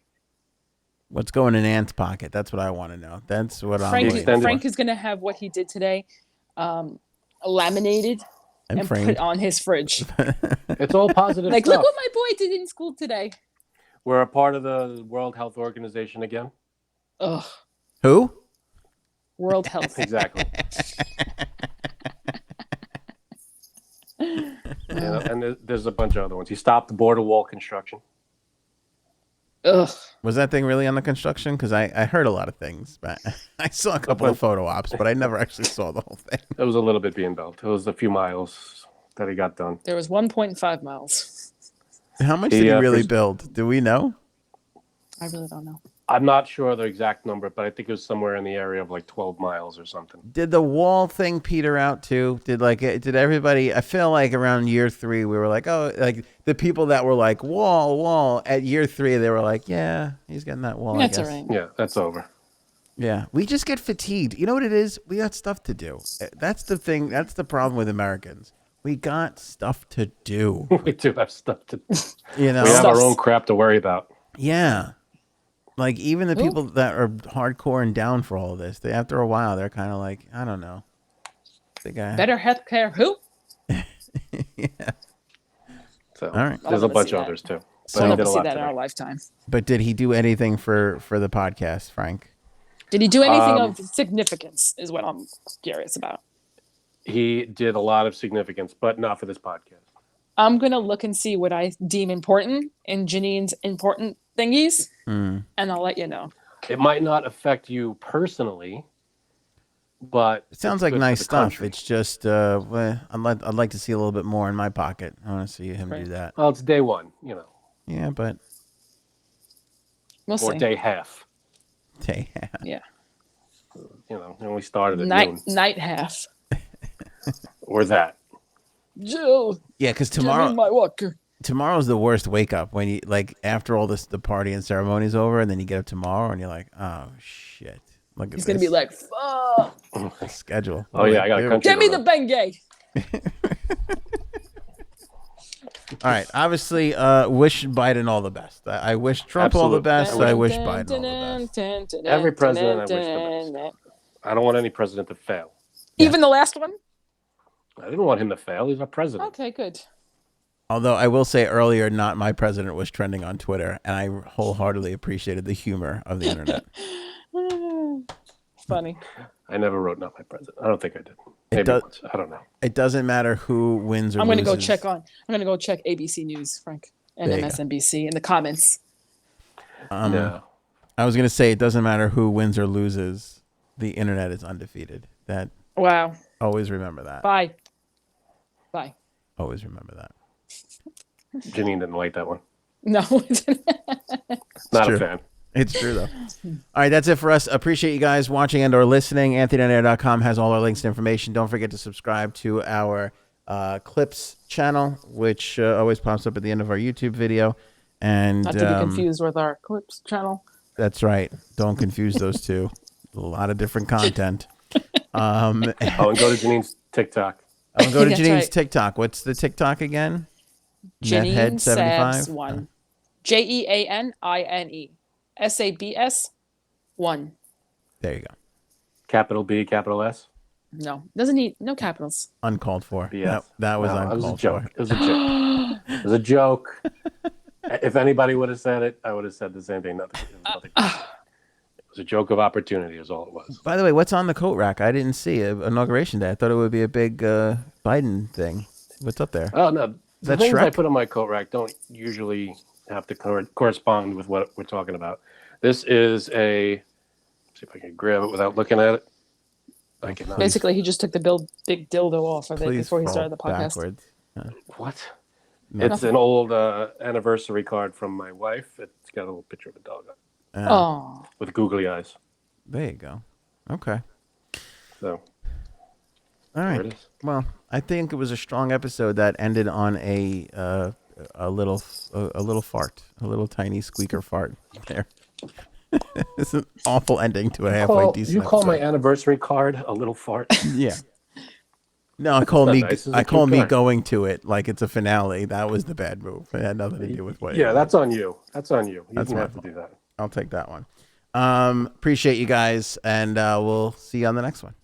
S1: What's going in Ant's pocket? That's what I want to know. That's what I'm waiting for.
S2: Frank is going to have what he did today laminated and
S1: framed.
S2: put on his fridge.
S3: It's all positive
S2: Like,
S3: stuff.
S2: look what my boy did in school today.
S3: We're a part of the World Health Organization again.
S2: Ugh.
S1: Who?
S2: World Health.
S3: Exactly. And there's a bunch of other ones. He stopped the border wall construction.
S2: Ugh.
S1: Was that thing really on the construction? Because I heard a lot of things, but I saw a couple of photo ops, but I never actually saw the whole thing.
S3: It was a little bit being built. It was a few miles that he got done.
S2: There was 1.5 miles.
S1: How much did he really build? Do we know?
S2: I really don't know.
S3: I'm not sure the exact number, but I think it was somewhere in the area of like 12 miles or something.
S1: Did the wall thing peter out too? Did everybody? I feel like around year 3 we were like, oh, like the people that were like wall. At year 3 they were like, yeah, he's getting that wall.
S2: That's
S1: I guess.
S2: all right.
S3: Yeah, that's over.
S1: Yeah, we just get fatigued. You know what it is? We got stuff to do. That's the thing. That's the problem with Americans. We got stuff to do.
S3: We do have stuff to do.
S1: You know,
S3: we have our own crap to worry about.
S1: Yeah. Like even the people that are hardcore and down for all of this, after a while they're kind of like, I don't know.
S2: Better healthcare. Who?
S1: Yeah.
S3: So
S1: all right.
S3: There's a bunch of others too.
S2: So I'll never see that in our lifetime.
S1: But did he do anything for the podcast, Frank?
S2: Did he do anything of significance? Is what I'm curious about.
S3: He did a lot of significance, but not for this podcast.
S2: I'm gonna look and see what I deem important in Janine's important thingies, and I'll let you know.
S3: It might not affect you personally, but
S1: it sounds like nice stuff. Country. It's just I'd like to see a little bit more in my pocket. I want to see him do that.
S3: Well, it's day 1, you know.
S1: Yeah, but
S2: we'll see.
S3: Or day half.
S1: Day half.
S2: Yeah.
S3: You know, when we started at noon.
S2: Night half.
S3: Or that.
S2: Jill.
S1: Yeah, because tomorrow's the worst wake up when you like after all this the party and ceremony's over and then you get up tomorrow and you're like, oh shit. Look at
S2: He's gonna be like, fuck.
S1: Schedule.
S3: Oh yeah, I got a country.
S2: Give me the Bengay.
S1: All right. Obviously, wish Biden all the best. I wish Trump all the best. I wish Biden all the best.
S3: Every president I wish the best. I don't want any president to fail.
S2: Even the last one?
S3: I didn't want him to fail. He's our president.
S2: Okay, good.
S1: Although I will say earlier, not my president was trending on Twitter, and I wholeheartedly appreciated the humor of the internet.
S2: Funny.
S3: I never wrote "not my president." I don't think I did. Maybe once. I don't know.
S1: It doesn't matter who wins or
S2: I'm
S1: loses.
S2: I'm going to go check ABC News, Frank, and MSNBC in the comments.
S3: Yeah.
S1: I was going to say it doesn't matter who wins or loses. The internet is undefeated. That.
S2: Wow.
S1: Always remember that.
S2: Bye.
S1: Always remember that.
S3: Janine didn't like that one.
S2: No.
S3: Not a fan.
S1: It's true, though. All right, that's it for us. Appreciate you guys watching and or listening. AnthonyOnAir.com has all our links and information. Don't forget to subscribe to our Clips channel, which always pops up at the end of our YouTube video. And
S2: not to be confused with our Clips channel.
S1: That's right. Don't confuse those two. A lot of different content.
S3: And go to Janine's TikTok.
S1: Go to Janine's TikTok. What's the TikTok again?
S2: Janine Sabs 1. JeanIne SABS 1.
S1: There you go.
S3: Capital B, capital S.
S2: No, doesn't need no capitals.
S1: Uncalled for.
S3: Yeah,
S1: that was uncalled for.
S3: It was a joke. It was a joke. If anybody would have said it, I would have said the same thing. Nothing. It was a joke of opportunity, is all it was.
S1: By the way, what's on the coat rack? I didn't see Inauguration Day. I thought it would be a big Biden thing. What's up there?
S3: Oh no, the things
S1: Shrek?
S3: I put on my coat rack don't usually have to correspond with what we're talking about. This is see if I can grab it without looking at it. I cannot.
S2: Basically, he just took the big dildo off of it before he started the podcast.
S1: Backwards.
S3: What? No. It's an old anniversary card from my wife. It's got a little picture of a dog on it.
S2: Oh.
S3: With googly eyes.
S1: There you go. Okay.
S3: So.
S1: All right. Well, I think it was a strong episode that ended on a little fart, a little tiny squeaker fart there. It's an awful ending to a halfway decent.
S3: You call
S1: episode.
S3: my anniversary card a little fart?
S1: Yeah. No, I call
S3: not
S1: me.
S3: nice. It's a
S1: I call
S3: cute
S1: me
S3: car.
S1: going to it like it's a finale. That was the bad move. It had nothing to do with what.
S3: Yeah, that's on you. That's on you. You
S1: That's
S3: didn't
S1: my
S3: have to
S1: fault.
S3: do that.
S1: I'll take that one. Appreciate you guys, and we'll see you on the next one.